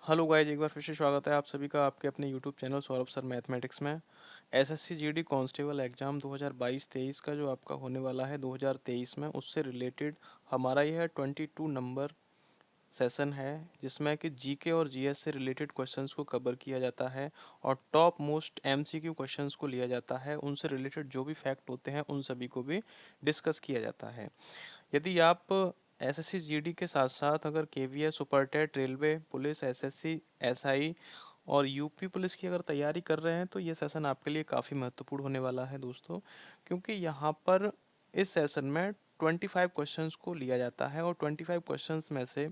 Hello guys, एक बार फिर से स्वागत है आप सभी का आपके अपने YouTube channel Saurabh sir mathematics में। एसएससी जीडी कांस्टेबल एग्ज़ाम 2022-23 का जो आपका होने वाला है 2023 में, उससे रिलेटेड हमारा यह 22 नंबर सेशन है, जिसमें कि जीके और जीएस से रिलेटेड क्वेश्चंस को कवर किया जाता है और टॉप मोस्ट एमसीक्यू क्वेश्चंस को लिया जाता है। उनसे रिलेटेड जो भी फैक्ट होते हैं उन सभी को भी डिस्कस किया जाता है। यदि आप एसएससी जीडी के साथ साथ अगर KVS, Super TET, railway, police, SSC, SI और यूपी पुलिस की अगर तैयारी कर रहे हैं तो ये सेशन आपके लिए काफ़ी महत्वपूर्ण होने वाला है दोस्तों, क्योंकि यहाँ पर इस सेशन में 25 क्वेश्चंस को लिया जाता है और 25 क्वेश्चंस में से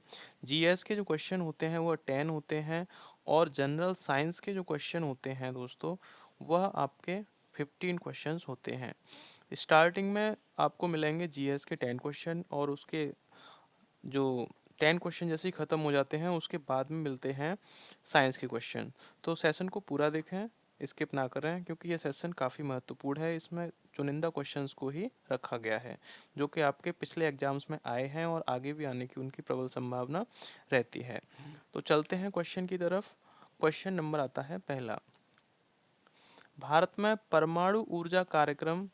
जीएस के जो क्वेश्चन होते हैं वह 10 होते हैं और जनरल साइंस के जो क्वेश्चन होते हैं दोस्तों वह आपके 15 क्वेश्चंस होते हैं। स्टार्टिंग में आपको मिलेंगे जीएस के 10 क्वेश्चन और उसके जो 10 क्वेश्चन जैसे ही ख़त्म हो जाते हैं उसके बाद में मिलते हैं साइंस के क्वेश्चन। तो सेशन को पूरा देखें, स्किप ना करें, क्योंकि ये सेशन काफ़ी महत्वपूर्ण है। इसमें चुनिंदा क्वेश्चंस को ही रखा गया है जो कि आपके पिछले एग्जाम्स में आए हैं और आगे भी आने की उनकी प्रबल संभावना रहती है। तो चलते हैं क्वेश्चन की तरफ। क्वेश्चन नंबर आता है पहला। भारत में परमाणु ऊर्जा कार्यक्रम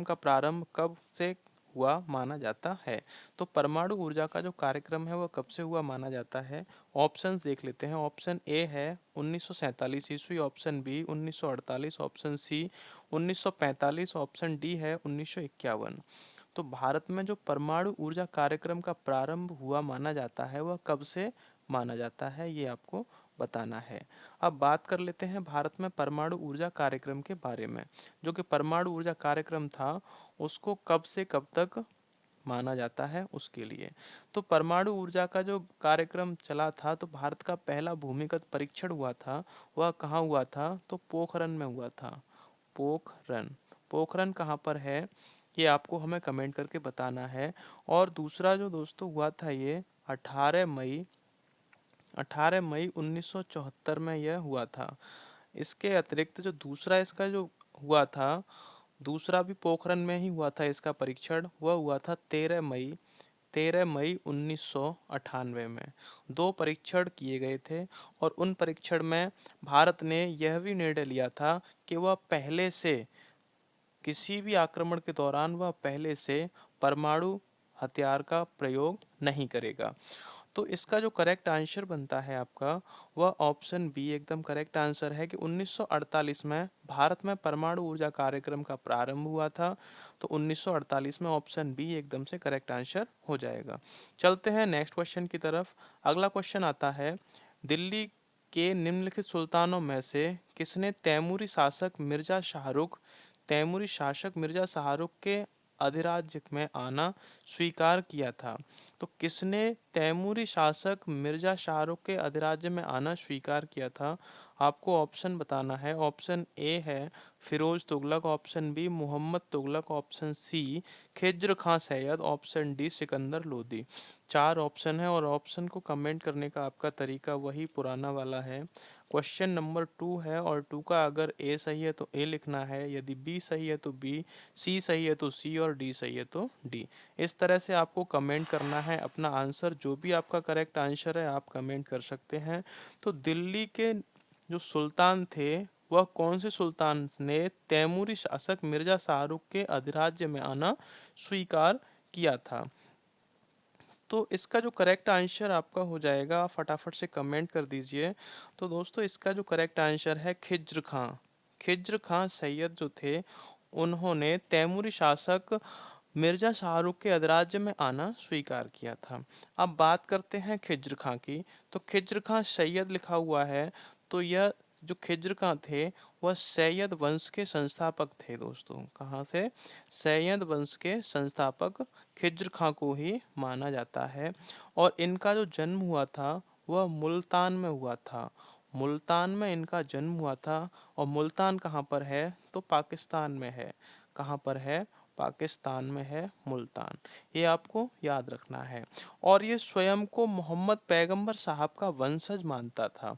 का प्रारंभ कब से हुआ माना जाता है? तो परमाणु ऊर्जा का जो कार्यक्रम है वह कब से हुआ माना जाता है? ऑप्शंस देख लेते हैं। ऑप्शन ए है 1947 ईस्वी, option B 1948, option C 1945, option D है 1951। तो भारत में जो परमाणु ऊर्जा कार्यक्रम का प्रारंभ हुआ माना जाता है वह कब से माना जाता है, ये आपको बताना है। अब बात कर लेते हैं भारत में परमाणु ऊर्जा कार्यक्रम के बारे में। जो कि परमाणु ऊर्जा कार्यक्रम था उसको कब से कब तक माना जाता है उसके लिए। तो परमाणु ऊर्जा का जो कार्यक्रम चला था, तो भारत का पहला भूमिगत परीक्षण हुआ था, वह कहाँ हुआ था? तो पोखरन में हुआ था। पोखरन। पोखरन कहाँ पर है ये आपको हमें कमेंट करके बताना है। और दूसरा जो दोस्तों हुआ था ये 18 मई 1974 में यह हुआ था। इसके अतिरिक्त जो दूसरा इसका जो हुआ था, दूसरा भी पोखरन में ही हुआ था इसका परीक्षण, वह हुआ था 13 मई 1998 में। दो परीक्षण किए गए थे और उन परीक्षण में भारत ने यह भी निर्णय लिया था कि वह पहले से किसी भी आक्रमण के दौरान वह पहले से परमाणु हथियार का प्रयोग नहीं करेगा। तो इसका जो करेक्ट आंसर बनता है आपका, वह ऑप्शन बी एकदम करेक्ट आंसर है कि 1948 में भारत में परमाणु ऊर्जा कार्यक्रम का प्रारंभ हुआ था। तो 1948 में ऑप्शन बी एकदम से करेक्ट आंसर हो जाएगा। चलते हैं नेक्स्ट क्वेश्चन की तरफ। अगला क्वेश्चन आता है, दिल्ली के निम्नलिखित सुल्तानों में से किसने तैमूरी शासक मिर्जा शाहरुख के अधिराज्य में आना स्वीकार किया था? तो किसने तैमूरी शासक मिर्जा शाहरुख के अधिराज्य में आना स्वीकार किया था? आपको ऑप्शन बताना है। ऑप्शन ए है Firoz Tughlaq, option B Mohammad Tughlaq, option C Khizr Khan Sayyid, option D Sikandar Lodi. चार ऑप्शन है और ऑप्शन को कमेंट करने का आपका तरीका वही पुराना वाला है। क्वेश्चन नंबर 2 है और 2 का अगर ए सही है तो ए लिखना है, यदि बी सही है तो बी, सी सही है तो सी और डी सही है तो डी। इस तरह से आपको कमेंट करना है अपना आंसर। जो भी आपका करेक्ट आंसर है आप कमेंट कर सकते हैं। तो दिल्ली के जो सुल्तान थे वह कौन से सुल्तान ने तैमूरी शासक मिर्जा शाहरुख के अधिराज्य में आना स्वीकार किया था? तो इसका जो करेक्ट आंसर आपका हो जाएगा, फटाफट से कमेंट कर दीजिए। तो दोस्तों इसका जो करेक्ट आंसर है खिज्र खां। खिज्र खां सैयद जो थे उन्होंने तैमूरी शासक मिर्जा शाहरुख के अधिराज्य में आना स्वीकार किया था। अब बात करते हैं खिज्र खां की। तो खिज्र खां सैयद लिखा हुआ है, तो यह जो खिज्र खां थे वह सैयद वंश के संस्थापक थे दोस्तों। कहाँ से? सैयद वंश के संस्थापक खिज्र खां को ही माना जाता है। और इनका जो जन्म हुआ था वह मुल्तान में हुआ था। मुल्तान में इनका जन्म हुआ था। और मुल्तान कहाँ पर है? तो पाकिस्तान में है। कहाँ पर है? पाकिस्तान में है मुल्तान। ये आपको याद रखना है। और ये स्वयं को मोहम्मद पैगंबर साहब का वंशज मानता था।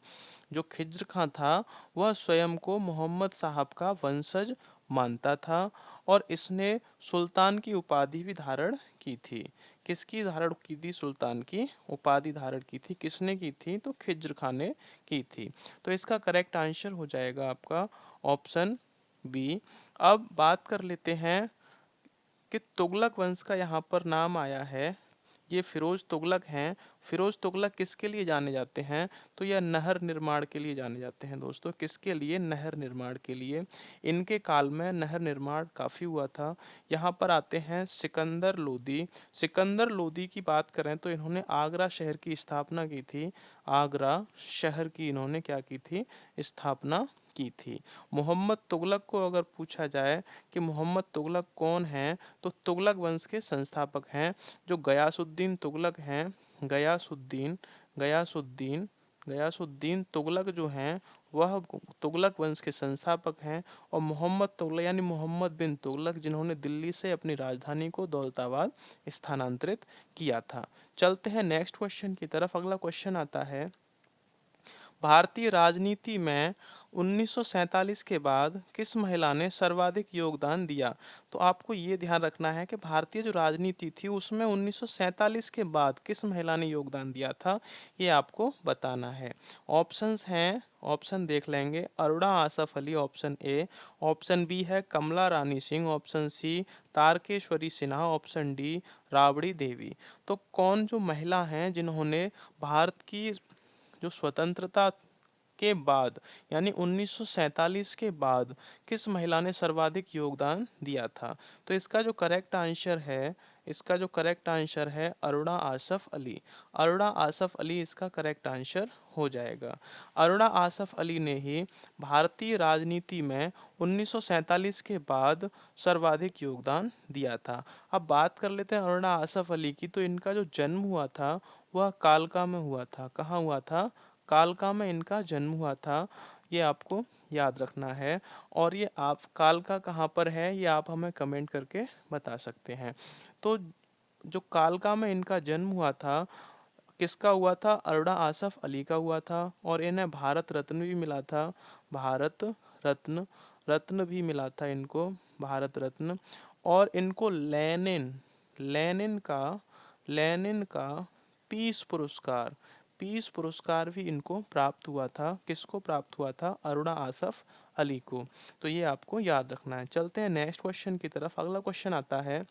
जो खिज्र खां था वह स्वयं को मोहम्मद साहब का वंशज मानता था और इसने सुल्तान की उपाधि भी धारण की थी। किसकी धारण की थी? सुल्तान की उपाधि धारण की थी। किसने की थी? तो खिज्र खान ने की थी। तो इसका करेक्ट आंसर हो जाएगा आपका ऑप्शन बी। अब बात कर लेते हैं कि तुगलक वंश का यहाँ पर नाम आया है, ये फिरोज तुगलक हैं। फिरोज तुगलक किसके लिए जाने जाते हैं? तो यह नहर निर्माण के लिए जाने जाते हैं दोस्तों। किसके लिए? नहर निर्माण के लिए। इनके काल में नहर निर्माण काफ़ी हुआ था। यहाँ पर आते हैं सिकंदर लोदी। सिकंदर लोदी की बात करें तो इन्होंने आगरा शहर की स्थापना की थी। आगरा शहर की इन्होंने क्या की थी? स्थापना की थी। मोहम्मद तुगलक को अगर पूछा जाए कि मोहम्मद तुगलक कौन हैं, तो तुगलक वंश के संस्थापक हैं। जो गयासुद्दीन तुगलक हैं, गयासुद्दीन गयासुद्दीन गयासुद्दीन तुगलक जो हैं वह तुगलक वंश के संस्थापक हैं। और मोहम्मद तुगलक यानी मोहम्मद बिन तुगलक, जिन्होंने दिल्ली से अपनी राजधानी को दौलताबाद स्थानांतरित किया था। चलते हैं नेक्स्ट क्वेश्चन की तरफ। अगला क्वेश्चन आता है, भारतीय राजनीति में 1947 के बाद किस महिला ने सर्वाधिक योगदान दिया? तो आपको ये ध्यान रखना है कि भारतीय जो राजनीति थी उसमें 1947 के बाद किस महिला ने योगदान दिया था, ये आपको बताना है। ऑप्शंस हैं, ऑप्शन देख लेंगे। Aruna Asaf Ali option A, option B है Kamala Rani Singh, option C Tarkeshwari Sinha, option D Rabri Devi. तो कौन जो महिला हैं जिन्होंने भारत की जो स्वतंत्रता के बाद यानी 1947 के बाद किस महिला ने सर्वाधिक योगदान दिया था? तो इसका जो करेक्ट आंसर है, इसका जो करेक्ट आंसर है अरुणा आसफ अली। अरुणा आसफ अली इसका करेक्ट आंसर हो जाएगा। अरुणा आसफ अली ने ही भारतीय राजनीति में 1947 के बाद सर्वाधिक योगदान दिया था। अब बात कर लेते हैं अरुणा आसफ अली की। तो इनका जो जन्म हुआ था वह कालका में हुआ था। कहाँ हुआ था? कालका में इनका जन्म हुआ था। ये आपको याद रखना है। और ये आप कालका कहाँ पर है ये आप हमें कमेंट करके बता सकते हैं। तो जो कालका में इनका जन्म हुआ था, किसका हुआ था? अरुणा आसफ अली का हुआ था। और इन्हें भारत रत्न भी मिला था। भारत रत्न रत्न भी मिला था इनको, भारत रत्न। और इनको लेनिन का लेनिन का पीस पुरस्कार पीस पुरस्कार भी इनको प्राप्त हुआ था। किसको प्राप्त हुआ था? अरुणा आसफ अली को। तो ये आपको याद रखना है। चलते हैं नेक्स्ट क्वेश्चन की तरफ। अगला क्वेश्चन आता है,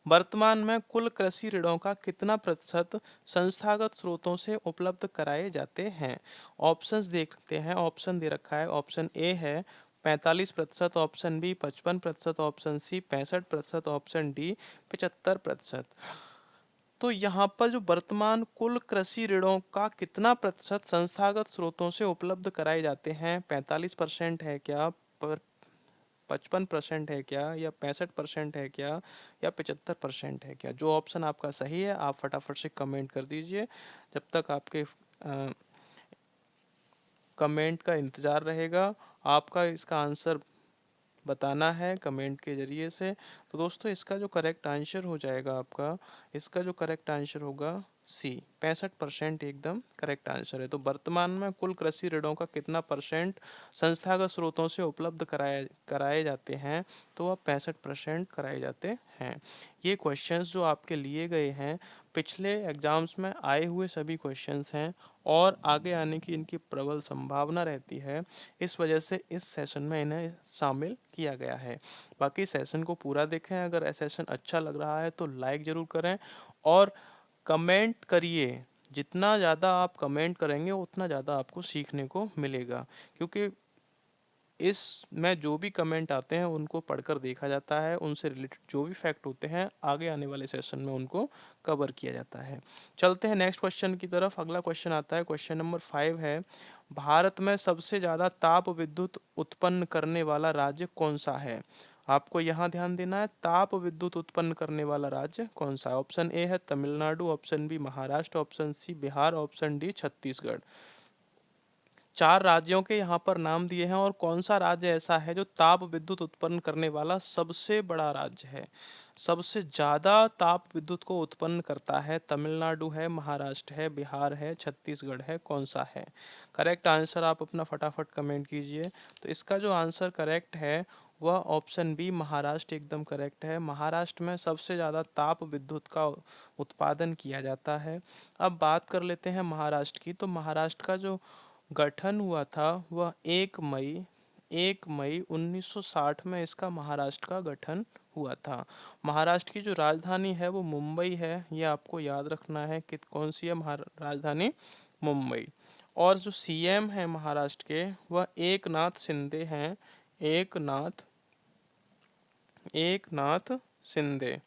वर्तमान में कुल कृषि ऋणों का कितना प्रतिशत संस्थागत स्रोतों से उपलब्ध कराए जाते हैं? ऑप्शंस देखते हैं। ऑप्शन दे रखा है। ऑप्शन ए है 45%, option B 55%, option C 65%, option D 75%। तो यहाँ पर जो वर्तमान कुल कृषि ऋणों का कितना प्रतिशत संस्थागत स्रोतों से उपलब्ध कराए जाते हैं? 45% है क्या, पर 55% है क्या, या 65% है क्या, या 75% है क्या? जो ऑप्शन आपका सही है आप फटाफट से कमेंट कर दीजिए। जब तक आपके कमेंट का इंतज़ार रहेगा। आपका इसका आंसर बताना है कमेंट के ज़रिए से। तो दोस्तों इसका जो करेक्ट आंसर हो जाएगा आपका, इसका जो करेक्ट आंसर होगा सी, 65% एकदम करेक्ट आंसर है। तो वर्तमान में कुल कृषि ऋणों का कितना परसेंट संस्थागत स्रोतों से उपलब्ध कराए जाते हैं? तो वह 65% कराए जाते हैं। ये क्वेश्चंस जो आपके लिए गए हैं पिछले एग्जाम्स में आए हुए सभी क्वेश्चंस हैं और आगे आने की इनकी प्रबल संभावना रहती है। इस वजह से इस सेशन में इन्हें शामिल किया गया है। बाकी सेशन को पूरा देखें। अगर सेशन अच्छा लग रहा है तो लाइक ज़रूर करें और कमेंट करिए। जितना ज़्यादा आप कमेंट करेंगे उतना ज़्यादा आपको सीखने को मिलेगा, क्योंकि इसमें जो भी कमेंट आते हैं उनको पढ़कर देखा जाता है। उनसे रिलेटेड जो भी फैक्ट होते हैं आगे आने वाले सेशन में उनको कवर किया जाता है। चलते हैं नेक्स्ट क्वेश्चन की तरफ। अगला क्वेश्चन आता है, क्वेश्चन नंबर 5 है, भारत में सबसे ज़्यादा ताप विद्युत उत्पन्न करने वाला राज्य कौन सा है? आपको यहाँ ध्यान देना है, ताप विद्युत उत्पन्न करने वाला राज्य कौन सा है? ऑप्शन ए है Tamil Nadu, option B Maharashtra, option C Bihar, option D Chhattisgarh. 4 राज्यों के यहाँ पर नाम दिए हैं और कौन सा राज्य ऐसा है जो ताप विद्युत उत्पन्न करने वाला सबसे बड़ा राज्य है, सबसे ज़्यादा ताप विद्युत को उत्पन्न करता है? तमिलनाडु है, महाराष्ट्र है, बिहार है, छत्तीसगढ़ है, कौन सा है? करेक्ट आंसर आप अपना फटाफट कमेंट कीजिए। तो इसका जो आंसर करेक्ट है वह ऑप्शन बी महाराष्ट्र एकदम करेक्ट है। महाराष्ट्र में सबसे ज़्यादा ताप विद्युत का उत्पादन किया जाता है। अब बात कर लेते हैं महाराष्ट्र की। तो महाराष्ट्र का जो गठन हुआ था वह 1 मई 1960 में इसका महाराष्ट्र का गठन हुआ था। महाराष्ट्र की जो राजधानी है वो मुंबई है, ये आपको याद रखना है कि कौन सी है राजधानी, मुंबई। और जो सीएम है महाराष्ट्र के वह एकनाथ शिंदे हैं, एकनाथ एकनाथ शिंदे।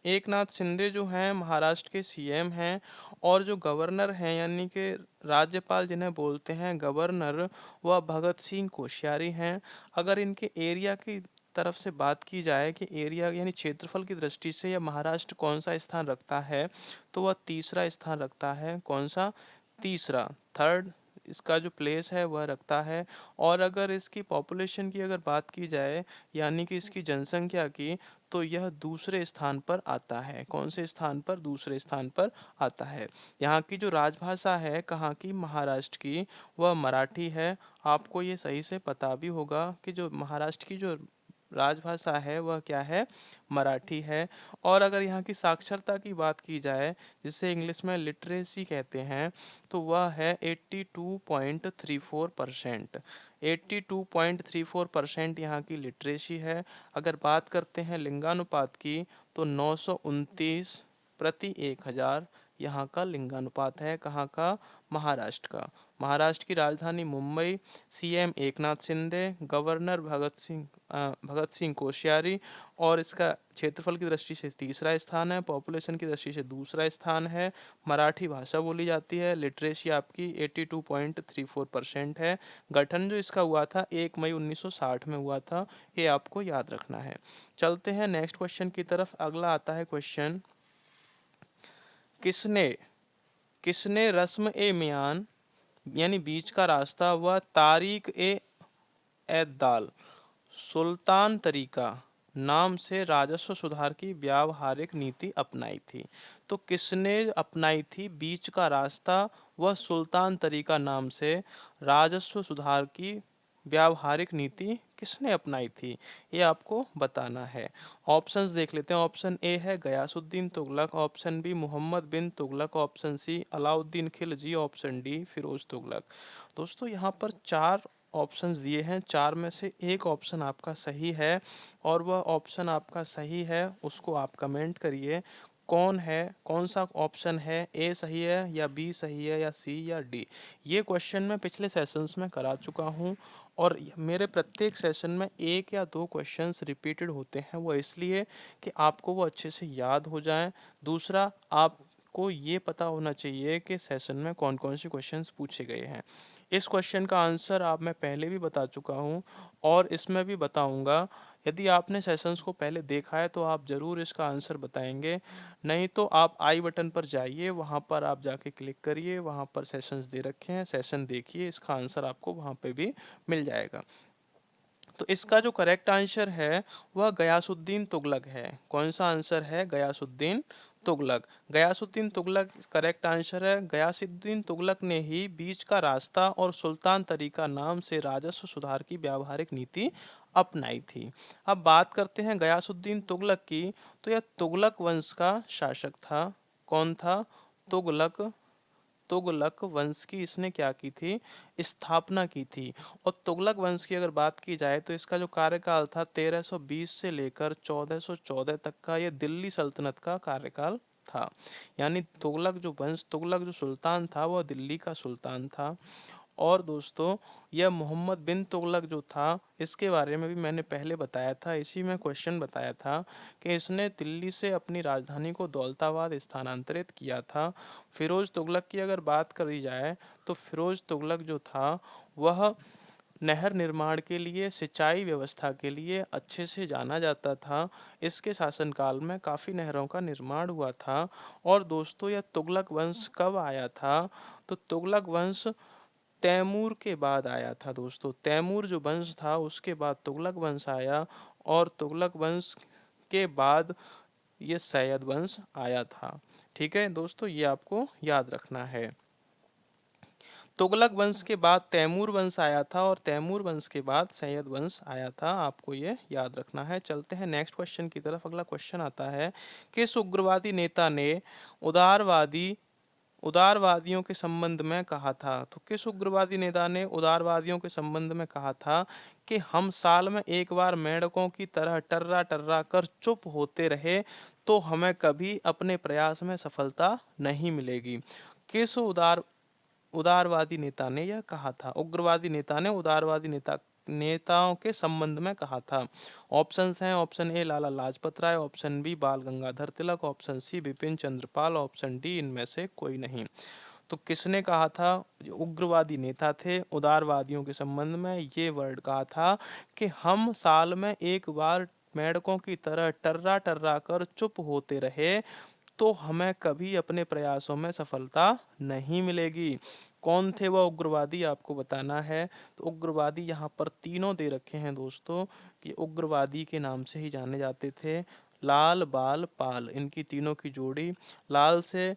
एकनाथ शिंदे जो हैं महाराष्ट्र के सीएम हैं। और जो गवर्नर हैं यानी कि राज्यपाल जिन्हें बोलते हैं गवर्नर, वह भगत सिंह कोश्यारी हैं। अगर इनके एरिया की तरफ से बात की जाए कि एरिया यानी क्षेत्रफल की दृष्टि से यह महाराष्ट्र कौन सा स्थान रखता है, तो वह तीसरा स्थान रखता है। कौन सा? तीसरा, थर्ड इसका जो प्लेस है वह रखता है। और अगर इसकी पॉपुलेशन की अगर बात की जाए यानी कि इसकी जनसंख्या की, तो यह दूसरे स्थान पर आता है। कौन से स्थान पर? दूसरे स्थान पर आता है। यहाँ की जो राजभाषा है कहाँ की? महाराष्ट्र की, वह मराठी है। आपको ये सही से पता भी होगा कि जो महाराष्ट्र की जो राजभाषा है वह क्या है? मराठी है। और अगर यहाँ की साक्षरता की बात की जाए, जिसे इंग्लिश में लिटरेसी कहते हैं, तो वह है 82.34%। 82.34% यहाँ की लिटरेसी है। अगर बात करते हैं लिंगानुपात की, तो 929 प्रति 1000 यहाँ का लिंगानुपात है। कहाँ का? महाराष्ट्र का। महाराष्ट्र की राजधानी मुंबई, सीएम एकनाथ शिंदे, गवर्नर भगत सिंह कोश्यारी। और इसका क्षेत्रफल की दृष्टि से तीसरा स्थान है, पॉपुलेशन की दृष्टि से दूसरा स्थान है। मराठी भाषा बोली जाती है। लिटरेसी आपकी 82.34% है। गठन जो इसका हुआ था 1 मई 1960 में हुआ था, ये आपको याद रखना है। चलते हैं नेक्स्ट क्वेश्चन की तरफ। अगला आता है क्वेश्चन, किसने किसने रस्म ए मियान यानी बीच का रास्ता व तारीख ए एदाल सुल्तान तरीका नाम से राजस्व सुधार की व्यावहारिक नीति अपनाई थी? तो किसने अपनाई थी बीच का रास्ता व सुल्तान तरीका नाम से राजस्व सुधार की व्यावहारिक नीति किसने अपनाई थी? ये आपको बताना है। ऑप्शंस देख लेते हैं। ऑप्शन ए है Ghiyasuddin Tughlaq, option B Mohammad bin Tughlaq, option C Alauddin Khilji, option D Firoz Tughlaq. दोस्तों यहाँ पर चार ऑप्शंस दिए हैं, चार में से एक ऑप्शन आपका सही है। और वह ऑप्शन आपका सही है उसको आप कमेंट करिए। कौन है, कौन सा ऑप्शन है? ए सही है या बी सही है या सी या डी? ये क्वेश्चन मैं पिछले सेशंस में करा चुका हूँ। और मेरे प्रत्येक सेशन में एक या दो क्वेश्चंस रिपीटेड होते हैं, वो इसलिए कि आपको वो अच्छे से याद हो जाएं। दूसरा, आपको ये पता होना चाहिए कि सेशन में कौन कौन से क्वेश्चंस पूछे गए हैं। इस क्वेश्चन का आंसर आप मैं पहले भी बता चुका हूँ और इसमें भी बताऊंगा। यदि आपने सेशंस को पहले देखा है तो आप ज़रूर इसका आंसर बताएंगे। नहीं तो आप आई बटन पर जाइए, वहाँ पर आप जाके क्लिक करिए, वहाँ पर सेशंस दे रखे हैं, सेशन देखिए, इसका आंसर आपको वहाँ पे भी मिल जाएगा। तो इसका जो करेक्ट आंसर है वह गयासुद्दीन तुगलक है। कौन सा आंसर है? गयासुद्दीन तुगलक। गयासुद्दीन तुगलक करेक्ट आंसर है। गयासुद्दीन तुगलक ने ही बीच का रास्ता और सुल्तान तरीका नाम से राजस्व सुधार की व्यावहारिक नीति अपनाई थी। अब बात करते हैं गयासुद्दीन तुगलक की। तो यह तुगलक वंश का शासक था। कौन था? तुगलक। तुगलक वंश की इसने क्या की थी? स्थापना की थी। और तुगलक वंश की अगर बात की जाए तो इसका जो कार्यकाल था 1320 से लेकर 1414 तक का, ये दिल्ली सल्तनत का कार्यकाल था। यानी तुगलक जो वंश, तुगलक जो सुल्तान था वह दिल्ली का सुल्तान था। और दोस्तों, यह मोहम्मद बिन तुगलक जो था इसके बारे में भी मैंने पहले बताया था, इसी में क्वेश्चन बताया था कि इसने दिल्ली से अपनी राजधानी को दौलताबाद स्थानांतरित किया था। फिरोज तुगलक की अगर बात करी जाए तो फिरोज तुगलक जो था वह नहर निर्माण के लिए, सिंचाई व्यवस्था के लिए अच्छे से जाना जाता था। इसके शासनकाल में काफ़ी नहरों का निर्माण हुआ था। और दोस्तों, यह तुगलक वंश कब आया था? तो तुगलक वंश तैमूर के बाद आया था। दोस्तों, तैमूर जो वंश था उसके बाद तुगलक वंश आया। और तुगलक वंश के बाद ये सैयद वंश आया था। ठीक है दोस्तों, ये आपको याद रखना है। तुगलक वंश के बाद तैमूर वंश आया था और तैमूर वंश के बाद सैयद वंश आया था। आपको ये याद रखना है। चलते हैं नेक्स्ट क्वेश्चन की तरफ। अगला क्वेश्चन आता है, किस उग्रवादी नेता ने उदारवादी उदारवादियों के संबंध में कहा था? तो किस उग्रवादी नेता ने उदारवादियों के संबंध में कहा था कि हम साल में एक बार मेंढकों की तरह टर्रा टर्रा कर चुप होते रहे तो हमें कभी अपने प्रयास में सफलता नहीं मिलेगी? किस उदारवादी नेता ने यह कहा था? उग्रवादी नेता ने उदारवादी नेताओं के संबंध में कहा था। ऑप्शंस हैं, option A Lala Lajpat Rai, option B Bal Gangadhar Tilak, option C Bipin Chandrapal, option D इनमें से कोई नहीं। तो किसने कहा था? जो उग्रवादी नेता थे, उदारवादियों के संबंध में ये वर्ड कहा था कि हम साल में एक बार मेंढकों की तरह टर्रा टर्रा कर चुप होते रहे तो हमें कभी अपने प्रयासों में सफलता नहीं मिलेगी। कौन थे वह उग्रवादी, आपको बताना है। तो उग्रवादी यहाँ पर तीनों दे रखे हैं दोस्तों, कि उग्रवादी के नाम से ही जाने जाते थे। लाल बाल पाल, इनकी तीनों की जोड़ी। लाल से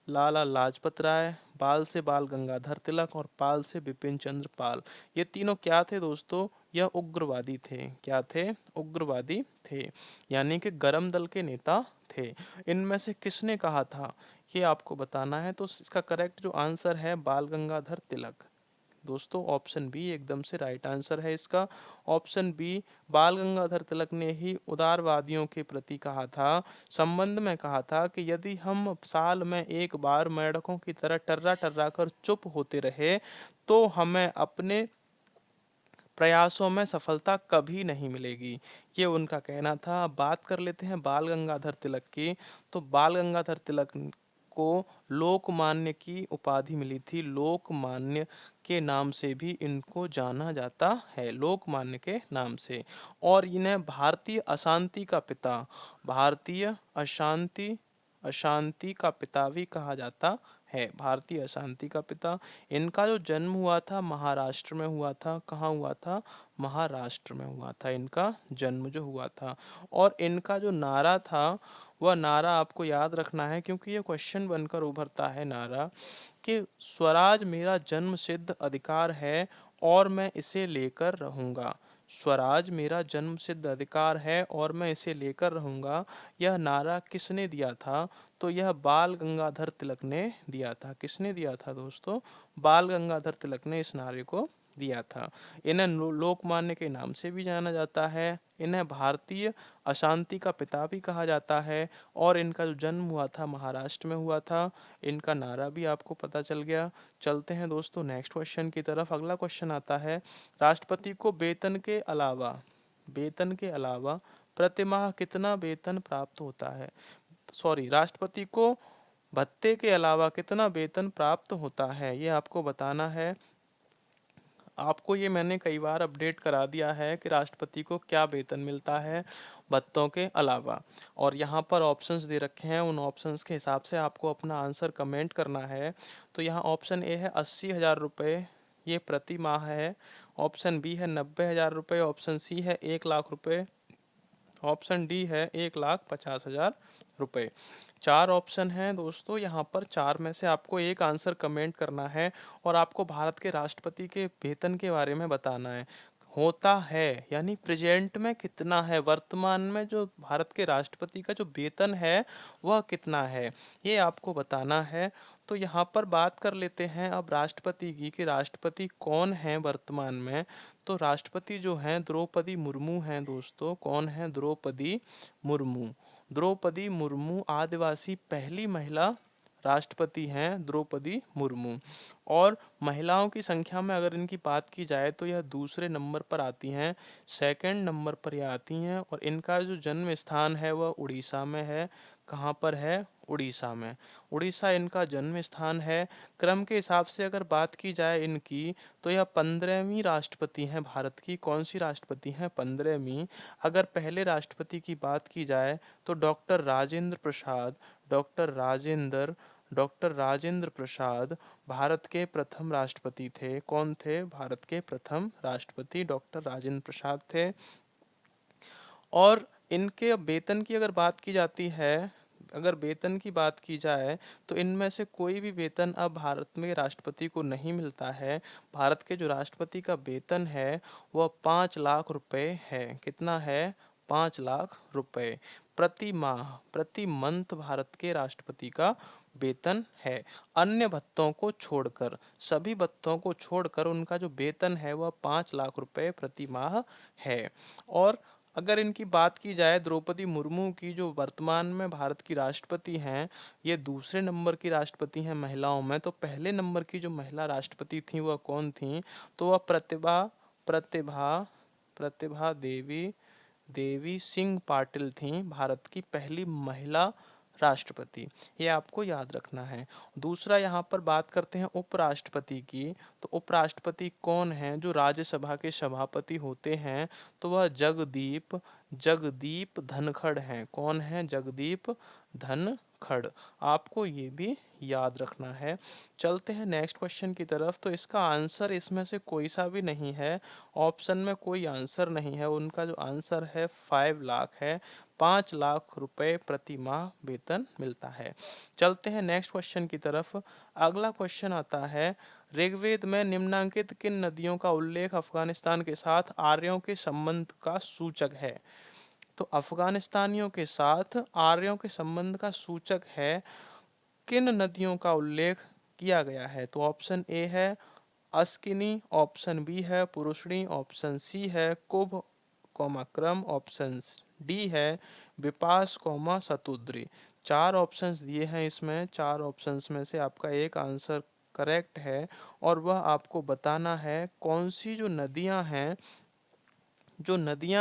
लाला लाजपत राय, बाल से बाल गंगाधर तिलक और पाल से बिपिन चंद्र पाल। ये तीनों क्या थे दोस्तों? यह उग्रवादी थे। क्या थे? उग्रवादी थे, यानी कि गरम दल के नेता थे। इनमें से किसने कहा था, ये आपको बताना है। तो इसका करेक्ट जो आंसर है बाल गंगाधर तिलक। दोस्तों ऑप्शन बी एकदम से राइट आंसर है इसका। ऑप्शन बी, बाल गंगाधर तिलक ने ही उदारवादियों के प्रति कहा था, संबंध में कहा था कि यदि हम साल में एक बार मेंढकों की तरह टर्रा टर्रा कर चुप होते रहे तो हमें अपने प्रयासों में सफलता कभी नहीं मिलेगी। ये उनका कहना था। अब बात कर लेते हैं बाल गंगाधर तिलक की। तो बाल गंगाधर तिलक को लोकमान्य की उपाधि मिली थी। लोकमान्य के नाम से भी इनको जाना जाता है, लोकमान्य के नाम से। और इन्हें भारतीय अशांति का पिता, भारतीय अशांति अशांति का पिता भी कहा जाता है, भारतीय अशांति का पिता। इनका जो जन्म हुआ था महाराष्ट्र में हुआ था। कहाँ हुआ था? महाराष्ट्र में हुआ था इनका जन्म जो हुआ था। और इनका जो नारा था वह नारा आपको याद रखना है, क्योंकि ये क्वेश्चन बनकर उभरता है नारा, कि स्वराज मेरा जन्म सिद्ध अधिकार है और मैं इसे लेकर रहूंगा। स्वराज मेरा जन्म सिद्ध अधिकार है और मैं इसे लेकर रहूंगा। यह नारा किसने दिया था? तो यह बाल गंगाधर तिलक ने दिया था। किसने दिया था दोस्तों? बाल गंगाधर तिलक ने इस नारे को दिया था। इन्हें लोकमान्य के नाम से भी जाना जाता है। इन्हें भारतीय अशांति का पिता भी कहा जाता है। और इनका जो जन्म हुआ था महाराष्ट्र में हुआ था। इनका नारा भी आपको पता चल गया। चलते हैं दोस्तों नेक्स्ट क्वेश्चन की तरफ। अगला क्वेश्चन आता है, राष्ट्रपति को वेतन के अलावा प्रतिमाह कितना वेतन प्राप्त होता है? सॉरी, राष्ट्रपति को भत्ते के अलावा कितना वेतन प्राप्त होता है, ये आपको बताना है। आपको ये मैंने कई बार अपडेट करा दिया है कि राष्ट्रपति को क्या वेतन मिलता है भत्तों के अलावा। और यहाँ पर ऑप्शंस दे रखे हैं, उन ऑप्शंस के हिसाब से आपको अपना आंसर कमेंट करना है। तो यहाँ ऑप्शन ए है 80,000 रुपये, ये प्रति माह है। ऑप्शन बी है 90,000 रुपये, ऑप्शन सी है 1 लाख रुपये, ऑप्शन डी है 1,50,000 रुपये। चार ऑप्शन हैं दोस्तों, यहाँ पर चार में से आपको एक आंसर कमेंट करना है और आपको भारत के राष्ट्रपति के वेतन के बारे में बताना है। होता है यानी प्रेजेंट में कितना है, वर्तमान में जो भारत के राष्ट्रपति का जो वेतन है वह कितना है, ये आपको बताना है। तो यहाँ पर बात कर लेते हैं अब राष्ट्रपति की, कि राष्ट्रपति कौन है वर्तमान में। तो राष्ट्रपति जो हैं द्रौपदी मुर्मू हैं दोस्तों। कौन है? द्रौपदी मुर्मू। द्रौपदी मुर्मू आदिवासी पहली महिला राष्ट्रपति हैं, द्रौपदी मुर्मू। और महिलाओं की संख्या में अगर इनकी बात की जाए तो यह दूसरे नंबर पर आती हैं, सेकंड नंबर पर यह आती हैं। और इनका जो जन्म स्थान है वह उड़ीसा में है। कहाँ पर है? उड़ीसा में। उड़ीसा इनका जन्म स्थान है। क्रम के हिसाब से अगर बात की जाए इनकी, तो यह 15वीं राष्ट्रपति हैं भारत की। कौन सी राष्ट्रपति हैं? 15वीं। अगर पहले राष्ट्रपति की बात की जाए तो डॉक्टर राजेंद्र प्रसाद भारत के प्रथम राष्ट्रपति थे। कौन थे? भारत के प्रथम राष्ट्रपति डॉक्टर राजेंद्र प्रसाद थे। और इनके वेतन की अगर बात की जाती है, अगर वेतन की बात की जाए तो इनमें से कोई भी वेतन अब भारत में राष्ट्रपति को नहीं मिलता है। भारत के जो राष्ट्रपति का वेतन है वह 5 लाख रुपए है। कितना है? 5 लाख रुपए प्रति माह, प्रति मंथ भारत के राष्ट्रपति का वेतन है। अन्य भत्तों को छोड़कर, सभी भत्तों को छोड़कर उनका जो वेतन है वह 5 लाख रुपए प्रति माह है। और अगर इनकी बात की जाए द्रौपदी मुर्मू की, जो वर्तमान में भारत की राष्ट्रपति हैं, ये दूसरे नंबर की राष्ट्रपति हैं महिलाओं में। तो पहले नंबर की जो महिला राष्ट्रपति थी वह कौन थी? तो वह प्रतिभा प्रतिभा देवी देवी सिंह पाटिल थी, भारत की पहली महिला राष्ट्रपति। ये आपको याद रखना है। दूसरा यहाँ पर बात करते हैं उपराष्ट्रपति की। तो उपराष्ट्रपति कौन है जो राज्यसभा के सभापति होते हैं? तो वह जगदीप जगदीप धनखड़ हैं। कौन है? जगदीप धनखड़। आपको ये भी याद रखना है। चलते हैं नेक्स्ट क्वेश्चन की तरफ। तो इसका आंसर इसमें से कोई सा भी नहीं है। ऑप्शन में कोई आंसर नहीं है। उनका जो आंसर है 5 लाख है। 5 लाख रुपए प्रति माह वेतन मिलता है। चलते हैं नेक्स्ट क्वेश्चन की तरफ। अगला क्वेश्चन आता है, ऋग्वेद में निम्नलिखित किन नदियों का उल्लेख अफगानिस्तान के साथ आर्यों के संबंध का सूचक है? तो अफगानिस्तानियों के साथ आर्यों के संबंध का सूचक है, किन नदियों का उल्लेख किया गया है? तो ऑप्शन ए है अस्किनी, ऑप्शन बी है पुरुषणी, ऑप्शन सी है कुभ क्रम, ऑप्शन डी है विपास शतुद्री। चार ऑप्शंस दिए हैं इसमें। चार ऑप्शंस में से आपका एक आंसर करेक्ट है और वह आपको बताना है कौन सी जो नदियां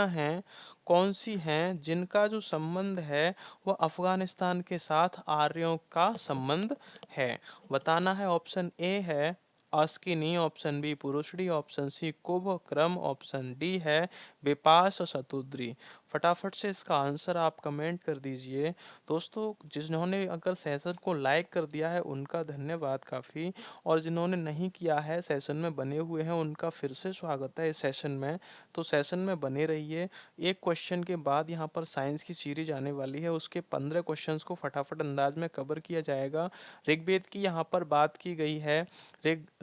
हैं कौन सी हैं जिनका जो संबंध है वह अफगानिस्तान के साथ आर्यों का संबंध है। बताना है। ऑप्शन ए है Asikni, option B Parushni, option C Kubha Krumu, option D है विपास शतुद्री। फटाफट से इसका आंसर आप कमेंट कर दीजिए। दोस्तों, जिन्होंने अगर सेशन को लाइक कर दिया है उनका धन्यवाद काफ़ी, और जिन्होंने नहीं किया है सेशन में बने हुए हैं उनका फिर से स्वागत है इस सेशन में। तो सेशन में बने रहिए। एक क्वेश्चन के बाद यहाँ पर साइंस की सीरीज आने वाली है, उसके 15 क्वेश्चंस को फटाफट अंदाज में कवर किया जाएगा। ऋग्वेद की यहाँ पर बात की गई है,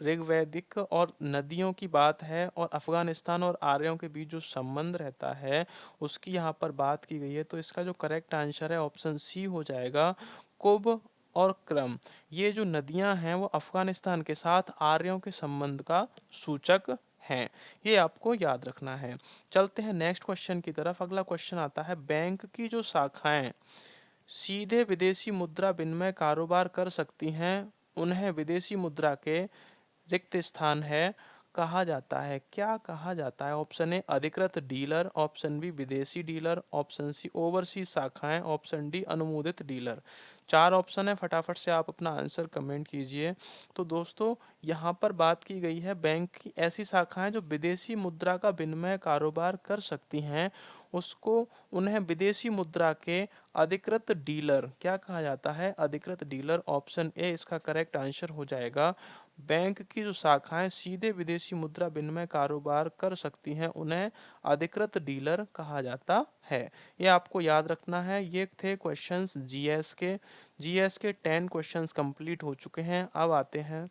ऋग्वैदिक और नदियों की बात है, और अफगानिस्तान और आर्यों के बीच जो संबंध रहता है उसकी यहाँ पर बात की गई है। तो इसका जो करेक्ट आंसर है ऑप्शन सी हो जाएगा, कुब और क्रम। ये जो नदियां हैं वो अफगानिस्तान के साथ आर्यों के संबंध का सूचक हैं। ये आपको याद रखना है। चलते हैं नेक्स्ट क्वेश्चन की तरफ। अगला क्वेश्चन आता है, बैंक की जो शाखाएं सीधे विदेशी मुद्रा विनिमय कारोबार कर सकती हैं, उन्हें विदेशी मुद्रा के रिक्त स्थान है कहा जाता है। क्या कहा जाता है? ऑप्शन ए अधिकृत डीलर, ऑप्शन बी विदेशी डीलर, ऑप्शन सी ओवरसीज शाखाएं, ऑप्शन डी अनुमोदित डीलर। चार ऑप्शन है, फटाफट से आप अपना आंसर कमेंट कीजिए। तो दोस्तों, यहाँ पर बात की गई है बैंक की ऐसी शाखाएं जो विदेशी मुद्रा का विनिमय कारोबार कर सकती हैं, उसको उन्हें विदेशी मुद्रा के अधिकृत डीलर क्या कहा जाता है? अधिकृत डीलर। ऑप्शन ए इसका करेक्ट आंसर हो जाएगा। बैंक की जो शाखाएं सीधे विदेशी मुद्रा विनिमय कारोबार कर सकती हैं उन्हें अधिकृत डीलर कहा जाता है। ये आपको याद रखना है। ये थे क्वेश्चंस जीएस के। जीएस के 10 क्वेश्चंस कंप्लीट हो चुके हैं। अब आते हैं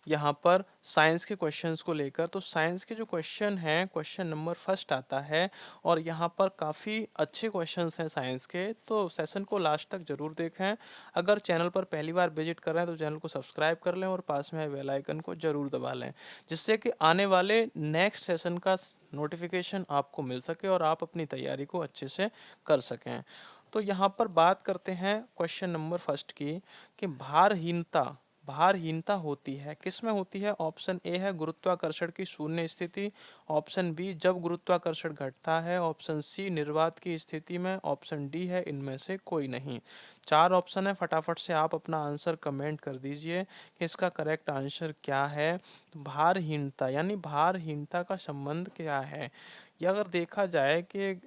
यहाँ पर साइंस के क्वेश्चंस को लेकर। तो साइंस के जो क्वेश्चन हैं, क्वेश्चन नंबर फर्स्ट आता है, और यहाँ पर काफ़ी अच्छे क्वेश्चंस हैं साइंस के। तो सेशन को लास्ट तक जरूर देखें। अगर चैनल पर पहली बार विजिट कर रहे हैं तो चैनल को सब्सक्राइब कर लें और पास में बेल आइकन को जरूर दबा लें, जिससे कि आने वाले नेक्स्ट सेशन का नोटिफिकेशन आपको मिल सके और आप अपनी तैयारी को अच्छे से कर सकें। तो यहाँ पर बात करते हैं क्वेश्चन नंबर फर्स्ट की, कि भारहीनता होती है किस में होती है? ऑप्शन ए है गुरुत्वाकर्षण की शून्य स्थिति, ऑप्शन बी जब गुरुत्वाकर्षण घटता है, ऑप्शन सी निर्वात की स्थिति में, ऑप्शन डी है इनमें से कोई नहीं। चार ऑप्शन है, फटाफट से आप अपना आंसर कमेंट कर दीजिए कि इसका करेक्ट आंसर क्या है। तो भारहीनता यानी भारहीनता का संबंध क्या है? यह अगर देखा जाए कि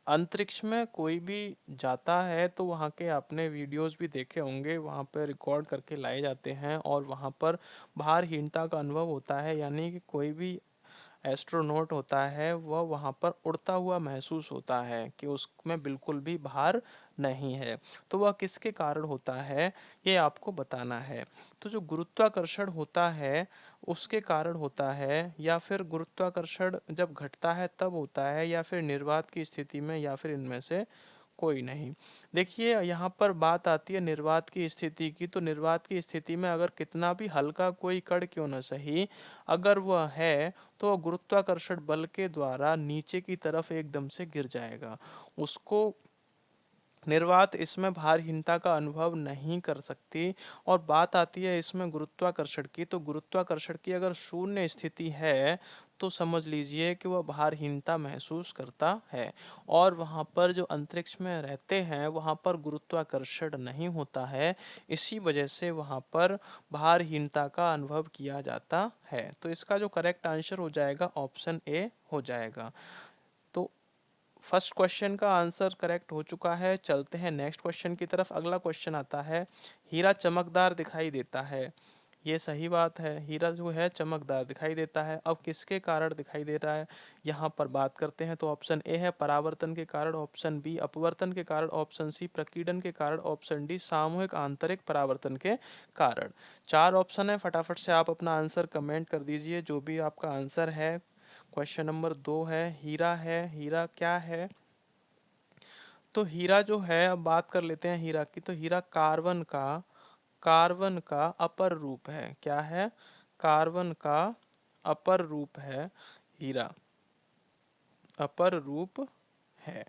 अंतरिक्ष में कोई भी जाता है तो वहाँ के आपने वीडियोस भी देखे होंगे, वहाँ पर रिकॉर्ड करके लाए जाते हैं और वहाँ पर भारहीनता का अनुभव होता है। यानी कि कोई भी एस्ट्रोनॉट होता है वह वहाँ पर उड़ता हुआ महसूस होता है कि उसमें बिल्कुल भी भार नहीं है। तो वह किसके कारण होता है, ये आपको बताना है। तो जो गुरुत्वाकर्षण होता है उसके कारण होता है, या फिर गुरुत्वाकर्षण जब घटता है तब होता है, या फिर निर्वात की स्थिति में, या फिर इनमें से कोई नहीं। देखिए यहाँ पर बात आती है निर्वात की स्थिति की, तो निर्वात की स्थिति में अगर कितना भी हल्का कोई कण क्यों न सही, अगर वह है तो वह गुरुत्वाकर्षण बल के द्वारा नीचे की तरफ एकदम से गिर जाएगा। उसको निर्वात इसमें भारहीनता का अनुभव नहीं कर सकती। और बात आती है इसमें गुरुत्वाकर्षण की, तो गुरुत्वाकर्षण की अगर शून्य स्थिति है तो समझ लीजिए कि वह भारहीनता महसूस करता है। और वहाँ पर जो अंतरिक्ष में रहते हैं वहाँ पर गुरुत्वाकर्षण नहीं होता है, इसी वजह से वहाँ पर भारहीनता का अनुभव किया जाता है। तो इसका जो करेक्ट आंसर हो जाएगा ऑप्शन ए हो जाएगा। तो फर्स्ट क्वेश्चन का आंसर करेक्ट हो चुका है। चलते हैं नेक्स्ट क्वेश्चन की तरफ। अगला क्वेश्चन आता है, हीरा चमकदार दिखाई देता है। ये सही बात है, हीरा जो है चमकदार दिखाई देता है। अब किसके कारण दिखाई दे रहा है, यहाँ पर बात करते हैं। तो ऑप्शन ए है परावर्तन के कारण, ऑप्शन बी अपवर्तन के कारण, ऑप्शन सी प्रकीर्णन के कारण, ऑप्शन डी सामूहिक आंतरिक परावर्तन के कारण। चार ऑप्शन है, फटाफट से आप अपना आंसर कमेंट कर दीजिए जो भी आपका आंसर है। क्वेश्चन नंबर 2 है, हीरा क्या है। तो हीरा जो है, अब बात कर लेते हैं हीरा की। तो हीरा कार्बन का अपर रूप है। क्या है, कार्बन का अपर रूप है हीरा, अपर रूप है।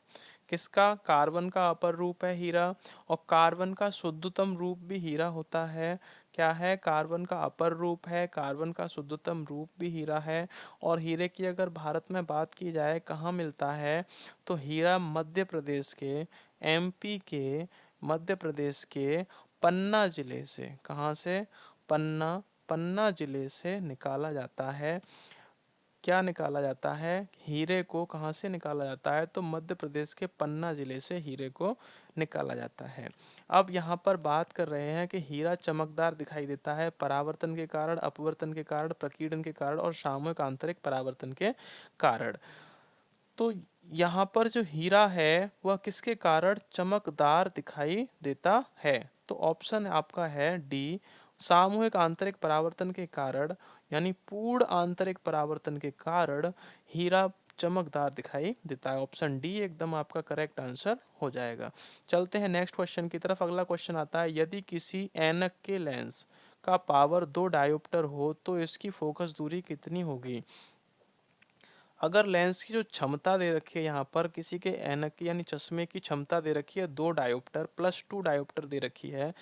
किसका, कार्बन का अपर रूप है हीरा। और कार्बन का शुद्धतम रूप भी हीरा होता है। क्या है, कार्बन का अपर रूप है, कार्बन का शुद्धतम रूप भी हीरा है। और हीरे की अगर भारत में बात की जाए कहाँ मिलता है, तो हीरा मध्य प्रदेश के, एमपी के, मध्य प्रदेश के पन्ना जिले से, कहाँ से, पन्ना, पन्ना जिले से निकाला जाता है। क्या निकाला जाता है, हीरे को कहाँ से निकाला जाता है, तो मध्य प्रदेश के पन्ना जिले से हीरे को निकाला जाता है। अब यहाँ पर बात कर रहे हैं कि हीरा चमकदार दिखाई देता है परावर्तन के कारण, अपवर्तन के कारण, प्रकीर्णन के कारण और सामूहिक आंतरिक परावर्तन के कारण। तो यहाँ पर जो हीरा है वह किसके कारण चमकदार दिखाई देता है, तो ऑप्शन आपका है डी, सामूहिक आंतरिक परावर्तन के कारण, यानी पूर्ण आंतरिक परावर्तन के कारण हीरा चमकदार दिखाई देता है। ऑप्शन डी एकदम आपका करेक्ट आंसर हो जाएगा। चलते हैं नेक्स्ट क्वेश्चन की तरफ। अगला क्वेश्चन आता है, यदि किसी ऐनक के लेंस का पावर 2 डायोप्टर हो तो इसकी फोकस दूरी कितनी होगी। अगर लेंस की जो क्षमता दे रखी है, यहाँ पर किसी के ऐनक की यानी चश्मे की क्षमता दे रखी है 2 डायोप्टर प्लस 2 डायोप्टर दे रखी है,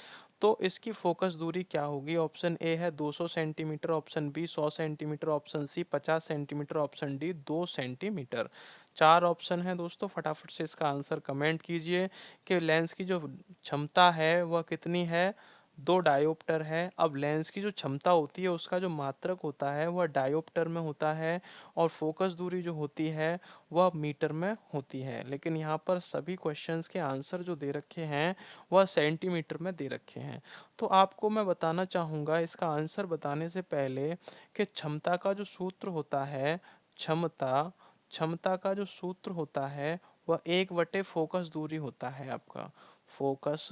तो इसकी फोकस दूरी क्या होगी। ऑप्शन ए है 200 centimetre, option B 100 centimetre, option C 50 centimetre, option D 2 centimetre. चार ऑप्शन है दोस्तों, फटाफट से इसका आंसर कमेंट कीजिए कि लेंस की जो क्षमता है वह कितनी है, 2 डायोप्टर है। अब लेंस की जो क्षमता होती है उसका जो मात्रक होता है वह डायोप्टर में होता है, और फोकस दूरी जो होती है वह मीटर में होती है। लेकिन यहाँ पर सभी क्वेश्चंस के आंसर जो दे रखे हैं वह सेंटीमीटर में दे रखे हैं। तो आपको मैं बताना चाहूँगा इसका आंसर बताने से पहले कि क्षमता का जो सूत्र होता है, क्षमता क्षमता का जो सूत्र होता है वह 1/, फोकस दूरी होता है आपका। फोकस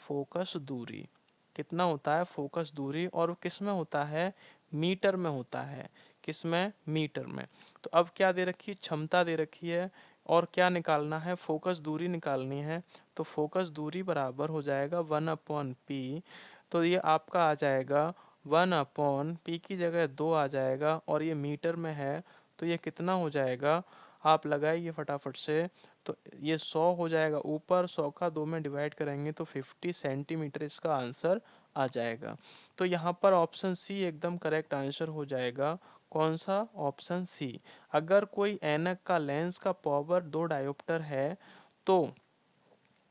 फोकस दूरी कितना होता है, फोकस दूरी, और वो किस में होता है, मीटर में होता है। किस में, मीटर में। तो अब क्या दे रखी है, क्षमता दे रखी है, और क्या निकालना है, फोकस दूरी निकालनी है। तो फोकस दूरी बराबर हो जाएगा 1/p। तो ये आपका आ जाएगा 1/p की जगह 2 आ जाएगा, और ये मीटर में है तो ये कितना हो जाएगा, आप लगाइए फटाफट से। तो ये 100 हो जाएगा ऊपर, 100 का 2 में डिवाइड करेंगे तो 50 सेंटीमीटर इसका आंसर आ जाएगा। तो यहाँ पर ऑप्शन सी एकदम करेक्ट आंसर हो जाएगा। कौन सा, ऑप्शन सी। अगर कोई ऐनक का लेंस का पावर 2 डायोप्टर है, तो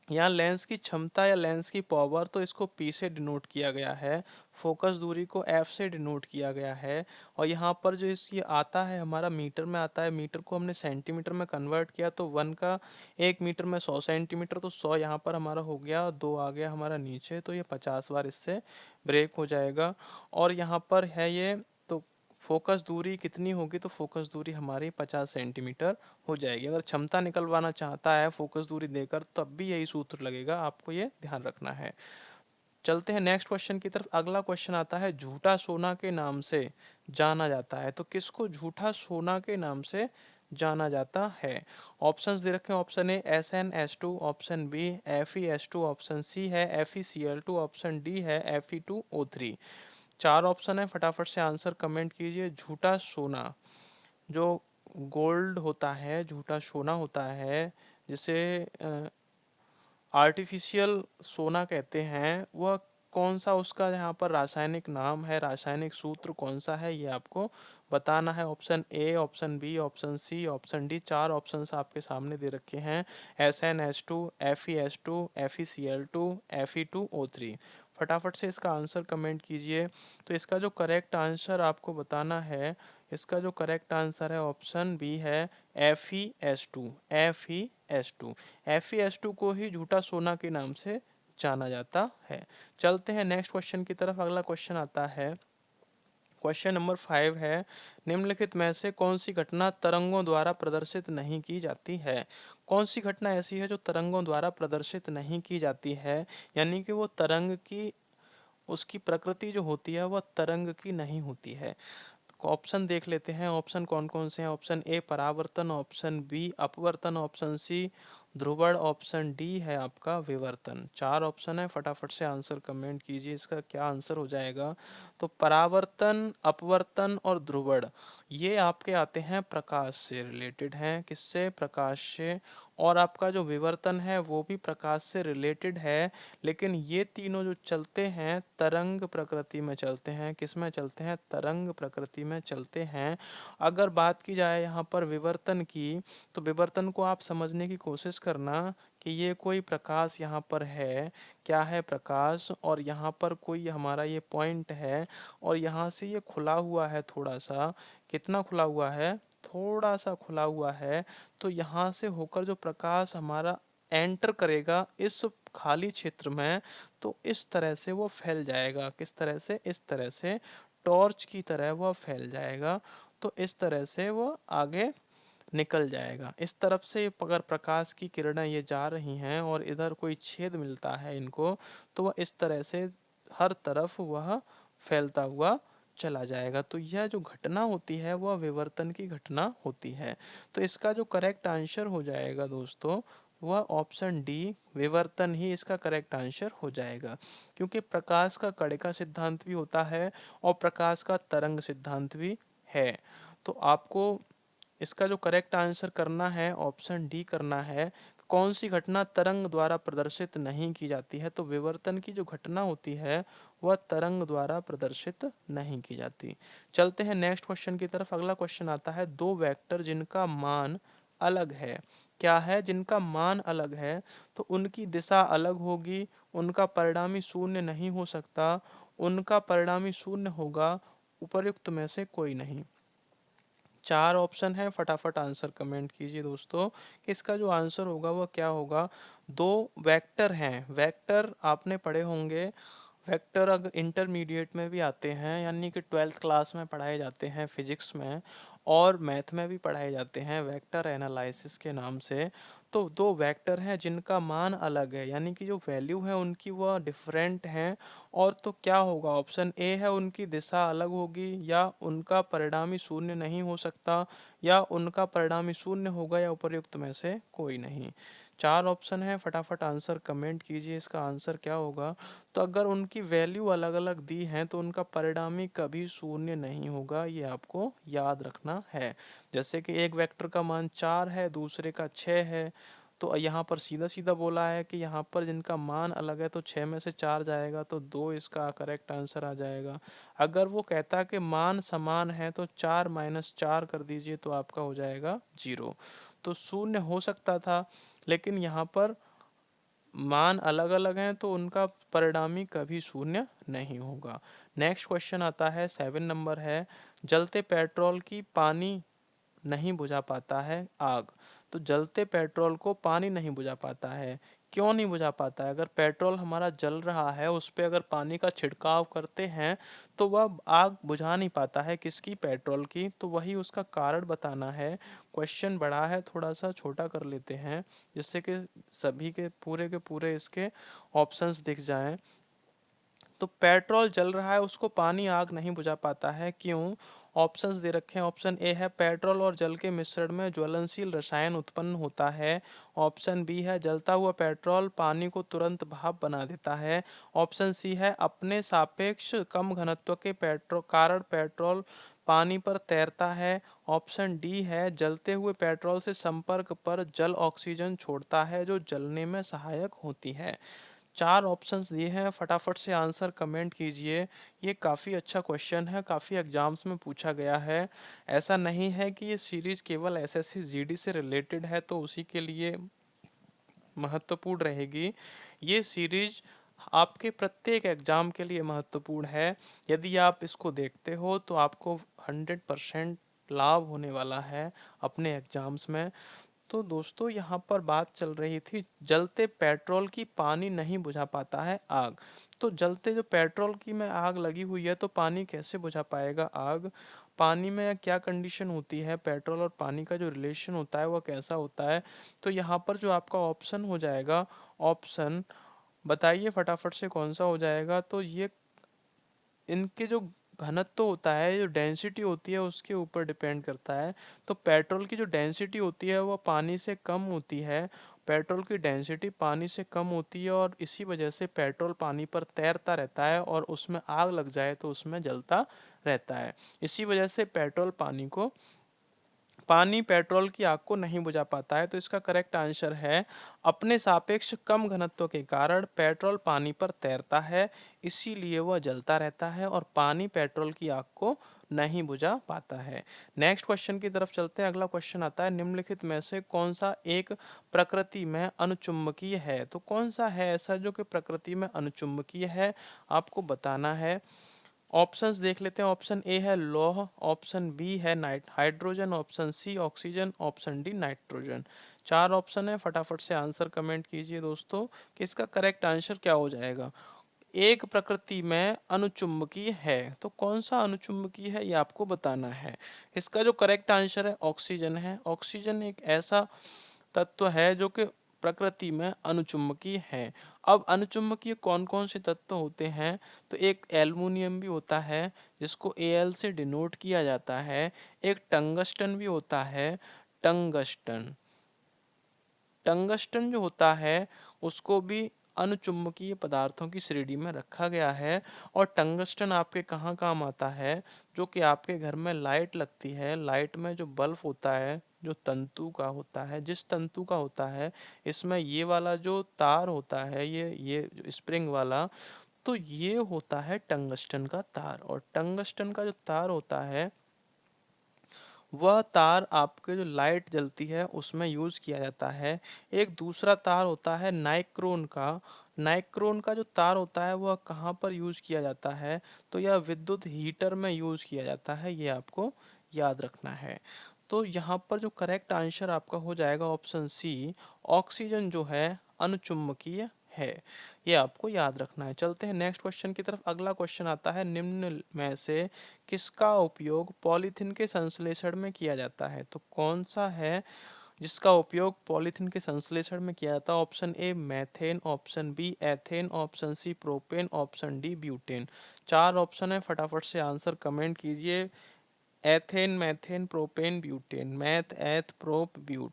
यहाँ लेंस की क्षमता या लेंस की पावर तो इसको P से डिनोट किया गया है, फोकस दूरी को F से डिनोट किया गया है, और यहाँ पर जो इसकी आता है हमारा मीटर में आता है, मीटर को हमने सेंटीमीटर में कन्वर्ट किया तो 1 का 1 मीटर में 100 सेंटीमीटर, तो 100 यहाँ पर हमारा हो गया, 2 आ गया हमारा नीचे, तो ये 50 बार इससे ब्रेक हो जाएगा। और यहाँ पर है ये, तो फोकस दूरी कितनी होगी, तो फोकस दूरी हमारी 50 सेंटीमीटर हो जाएगी। अगर क्षमता निकलवाना चाहता है फोकस दूरी देकर तब भी यही सूत्र लगेगा, आपको ये ध्यान रखना है। चलते हैं नेक्स्ट क्वेश्चन की तरफ। अगला क्वेश्चन आता है झूठा सोना के नाम से जाना जाता है। तो किसको झूठा सोना के नाम से जाना जाता है? ऑप्शंस दे रखे हैं। Option A SnS2, option B FeS2, option C है FeCl2, ऑप्शन डी है Fe2O3। चार ऑप्शन है, फटाफट से आंसर कमेंट कीजिए। झूठा सोना जो गोल्ड होता है, झूठा सोना होता है, जिसे आर्टिफिशियल सोना कहते हैं, वह कौन सा उसका यहाँ पर रासायनिक नाम है, रासायनिक सूत्र कौन सा है, ये आपको बताना है। Option A, option B, option C, option D. चार ऑप्शंस आपके सामने दे रखे हैं। SnS2, FeS2, FeCl2, Fe2O3। फटाफट से इसका आंसर कमेंट कीजिए। तो इसका जो करेक्ट आंसर आपको बताना है, इसका जो करेक्ट आंसर है ऑप्शन बी है FeS2। FeS2 FeS2 को ही झूठा सोना के नाम से जाना जाता है। चलते हैं नेक्स्ट क्वेश्चन की तरफ। अगला क्वेश्चन आता है, क्वेश्चन नंबर 5 है, निम्नलिखित में से कौन सी घटना तरंगों द्वारा प्रदर्शित नहीं की जाती है? कौन सी घटना ऐसी है जो तरंगों द्वारा प्रदर्शित नहीं की जाती है, यानी कि वो तरंग की, उसकी प्रकृति जो होती है वह तरंग की नहीं होती है? ऑप्शन देख लेते हैं। ऑप्शन कौन कौन से हैं? ऑप्शन ए परावर्तन, ऑप्शन बी अपवर्तन, ऑप्शन सी ध्रुवण, ऑप्शन डी है आपका विवर्तन। चार ऑप्शन है, फटाफट से आंसर कमेंट कीजिए, इसका क्या आंसर हो जाएगा। तो परावर्तन, अपवर्तन और ध्रुवण ये आपके आते हैं प्रकाश से रिलेटेड हैं। किससे? प्रकाश से। और आपका जो विवर्तन है वो भी प्रकाश से रिलेटेड है, लेकिन ये तीनों जो चलते हैं तरंग प्रकृति में चलते हैं। किस में चलते हैं? तरंग प्रकृति में चलते हैं। अगर बात की जाए यहाँ पर विवर्तन की, तो विवर्तन को आप समझने की कोशिश करना कि ये कोई प्रकाश यहाँ पर है, क्या है प्रकाश, और यहाँ पर कोई हमारा ये पॉइंट है, और यहाँ से ये खुला हुआ है थोड़ा सा। कितना खुला हुआ है? थोड़ा सा खुला हुआ है। तो यहाँ से होकर जो प्रकाश हमारा एंटर करेगा इस खाली क्षेत्र में, तो इस तरह से वो फैल जाएगा। किस तरह से? इस तरह से टॉर्च की तरह वह फैल जाएगा। तो इस तरह से वो आगे निकल जाएगा। इस तरफ से अगर प्रकाश की किरणें ये जा रही हैं और इधर कोई छेद मिलता है इनको, तो वह इस तरह से हर तरफ वह फैलता हुआ चला जाएगा। तो यह जो घटना होती है वह विवर्तन की घटना होती है। तो इसका जो करेक्ट आंसर हो जाएगा दोस्तों, वह ऑप्शन डी विवर्तन ही इसका करेक्ट आंसर हो जाएगा। क्योंकि प्रकाश का कण का सिद्धांत भी होता है और प्रकाश का तरंग सिद्धांत भी है। तो आपको इसका जो करेक्ट आंसर करना है ऑप्शन डी करना है। कौन सी घटना तरंग द्वारा प्रदर्शित नहीं की जाती है? तो विवर्तन की जो घटना होती है वह तरंग द्वारा प्रदर्शित नहीं की जाती। चलते हैं नेक्स्ट क्वेश्चन की तरफ। अगला क्वेश्चन आता है, दो वेक्टर जिनका मान अलग है। क्या है? जिनका मान अलग है तो उनकी दिशा अलग होगी, उनका परिणामी शून्य नहीं हो सकता, उनका परिणामी शून्य होगा, उपर्युक्त में से कोई नहीं। चार ऑप्शन है, फटाफट आंसर कमेंट कीजिए दोस्तों कि इसका जो आंसर होगा वह क्या होगा। दो वेक्टर हैं, वेक्टर आपने पढ़े होंगे। वेक्टर अगर इंटरमीडिएट में भी आते हैं, यानी कि 12th क्लास में पढ़ाए जाते हैं फिजिक्स में, और मैथ में भी पढ़ाए जाते हैं वेक्टर एनालिसिस के नाम से। तो दो वेक्टर हैं जिनका मान अलग है, यानी कि जो वैल्यू है उनकी वह डिफरेंट हैं। और तो क्या होगा? ऑप्शन ए है उनकी दिशा अलग होगी, या उनका परिणामी शून्य नहीं हो सकता, या उनका परिणामी शून्य होगा, या उपर्युक्त में से कोई नहीं। चार ऑप्शन है, फटाफट आंसर कमेंट कीजिए, इसका आंसर क्या होगा। तो अगर उनकी वैल्यू अलग अलग दी है तो उनका परिणामी कभी शून्य नहीं होगा, ये आपको याद रखना है। जैसे कि एक वेक्टर का मान 4 है, दूसरे का 6 है। तो यहाँ पर सीधा सीधा बोला है कि यहाँ पर जिनका मान अलग है तो 6 में से 4 जाएगा, तो 2 इसका करेक्ट आंसर आ जाएगा। अगर वो कहता कि मान समान है तो 4 माइनस 4 कर दीजिए, तो आपका हो जाएगा 0। तो शून्य हो सकता था, लेकिन यहाँ पर मान अलग अलग हैं तो उनका परिणामी कभी शून्य नहीं होगा। नेक्स्ट क्वेश्चन आता है, 7 नंबर है, जलते पेट्रोल की पानी नहीं बुझा पाता है आग। तो जलते पेट्रोल को पानी नहीं बुझा पाता है, क्यों नहीं बुझा पाता है? अगर पेट्रोल हमारा जल रहा है, उस पे अगर पानी का छिड़काव करते हैं, तो वह आग बुझा नहीं पाता है। किसकी? पेट्रोल की। तो वही उसका कारण बताना है। क्वेश्चन बड़ा है, थोड़ा-सा छोटा कर लेते हैं, जिससे कि सभी के पूरे इसके ऑप्शंस दिख जाएँ। तो पेट्रोल जल रहा है, उसको पानी आग नहीं बुझा पाता है, क्यों? ऑप्शंस दे रखे हैं। ऑप्शन ए है पेट्रोल और जल के मिश्रण में ज्वलनशील रसायन उत्पन्न होता है। ऑप्शन बी है जलता हुआ पेट्रोल पानी को तुरंत भाप बना देता है। ऑप्शन सी है अपने सापेक्ष कम घनत्व के कारण पेट्रोल पानी पर तैरता है। ऑप्शन डी है जलते हुए पेट्रोल से संपर्क पर जल ऑक्सीजन छोड़ता है जो जलने में सहायक होती है। 4 ऑप्शंस दिए हैं, फटाफट से आंसर कमेंट कीजिए। ये काफ़ी अच्छा क्वेश्चन है, काफ़ी एग्जाम्स में पूछा गया है। ऐसा नहीं है कि ये सीरीज़ केवल एसएससी जीडी से रिलेटेड है तो उसी के लिए महत्वपूर्ण रहेगी। ये सीरीज आपके प्रत्येक एग्जाम के लिए महत्वपूर्ण है। यदि आप इसको देखते हो तो आपको 100% लाभ होने वाला है अपने एग्जाम्स में। तो दोस्तों यहाँ पर बात चल रही थी जलते पेट्रोल की पानी नहीं बुझा पाता है आग। तो जलते जो पेट्रोल की में आग लगी हुई है तो पानी कैसे बुझा पाएगा आग? पानी में क्या कंडीशन होती है, पेट्रोल और पानी का जो रिलेशन होता है वह कैसा होता है? तो यहाँ पर जो आपका ऑप्शन हो जाएगा, ऑप्शन बताइए फटाफट से कौन सा हो जाएगा? तो ये इनके जो घनत्व होता है, जो डेंसिटी होती है उसके ऊपर डिपेंड करता है। तो पेट्रोल की जो डेंसिटी होती है वह पानी से कम होती है। पेट्रोल की डेंसिटी पानी से कम होती है और इसी वजह से पेट्रोल पानी पर तैरता रहता है और उसमें आग लग जाए तो उसमें जलता रहता है। इसी वजह से पानी पेट्रोल की आग को नहीं बुझा पाता है। तो इसका करेक्ट आंसर है अपने सापेक्ष कम घनत्व के कारण पेट्रोल पानी पर तैरता है, इसीलिए वह जलता रहता है और पानी पेट्रोल की आग को नहीं बुझा पाता है। नेक्स्ट क्वेश्चन की तरफ चलते हैं। अगला क्वेश्चन आता है निम्नलिखित में से कौन सा एक प्रकृति में अनुचुंबकीय है? तो कौन सा है ऐसा जो कि प्रकृति में अनुचुंबकीय है, आपको बताना है। ऑप्शंस देख लेते हैं। ऑप्शन ए है लौह, ऑप्शन बी है नाइट hydrogen, option C oxygen, option D nitrogen. 4 option है, फटाफट से आंसर कमेंट कीजिए दोस्तों कि इसका करेक्ट आंसर क्या हो जाएगा। एक प्रकृति में अनुचुंबकीय है, तो कौन सा अनुचुंबकीय है ये आपको बताना है। इसका जो करेक्ट आंसर है ऑक्सीजन है। ऑक्सीजन एक ऐसा तत्व है जो कि प्रकृति में अनुचुंबकीय है। अब अनुचुंबकीय कौन कौन से तत्व होते हैं? तो एक एल्युमिनियम भी होता है जिसको Al से डिनोट किया जाता है। एक टंगस्टन भी होता है, टंगस्टन। टंगस्टन जो होता है उसको भी अनुचुंबकीय पदार्थों की श्रेणी में रखा गया है। और टंगस्टन आपके कहाँ काम आता है? जो कि आपके घर में लाइट लगती है, लाइट में जो बल्ब होता है जो तंतु का होता है, जिस तंतु का होता है, इसमें ये वाला जो तार होता है, ये जो स्प्रिंग वाला, तो ये होता है टंगस्टन का तार। और टंगस्टन का जो तार होता है वह तार आपके जो लाइट जलती है उसमें यूज़ किया जाता है। एक दूसरा तार होता है नाइक्रोन का। नाइक्रोन का जो तार होता है वह कहाँ पर यूज़ किया जाता है? तो यह विद्युत हीटर में यूज़ किया जाता है, ये आपको याद रखना है। तो यहाँ पर जो करेक्ट आंसर आपका हो जाएगा ऑप्शन सी, ऑक्सीजन जो है अनुचुंबकीय है। ये आपको याद रखना है। चलते हैं नेक्स्ट क्वेश्चन की तरफ। अगला क्वेश्चन आता है निम्न में से किसका उपयोग पॉलीथीन के संश्लेषण में किया जाता है? तो कौन सा है जिसका उपयोग पॉलीथीन के संश्लेषण में किया जाता है? Option A methane, option B ethane, option C propane, option D butane. 4 option है, फटाफट से आंसर कमेंट कीजिए। Ethane, methane, propane, butane. Meth, eth, prop, but.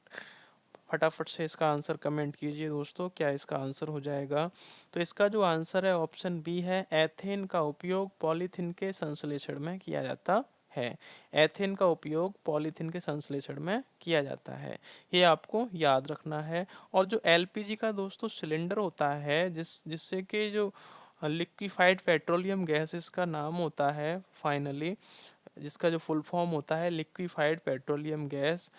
फटाफट से इसका आंसर कमेंट कीजिए दोस्तों, क्या इसका आंसर हो जाएगा? तो इसका जो आंसर है ऑप्शन बी है, एथेन का उपयोग पॉलीथीन के संश्लेषण में किया जाता है। एथेन का उपयोग पॉलीथीन के संश्लेषण में किया जाता है, ये आपको याद रखना है। और जो एलपीजी का दोस्तों सिलेंडर होता है जिससे कि जो लिक्विफाइड पेट्रोलियम गैस इसका नाम होता है फाइनली, जिसका जो फुल फॉर्म होता है लिक्विफाइड पेट्रोलियम गैस।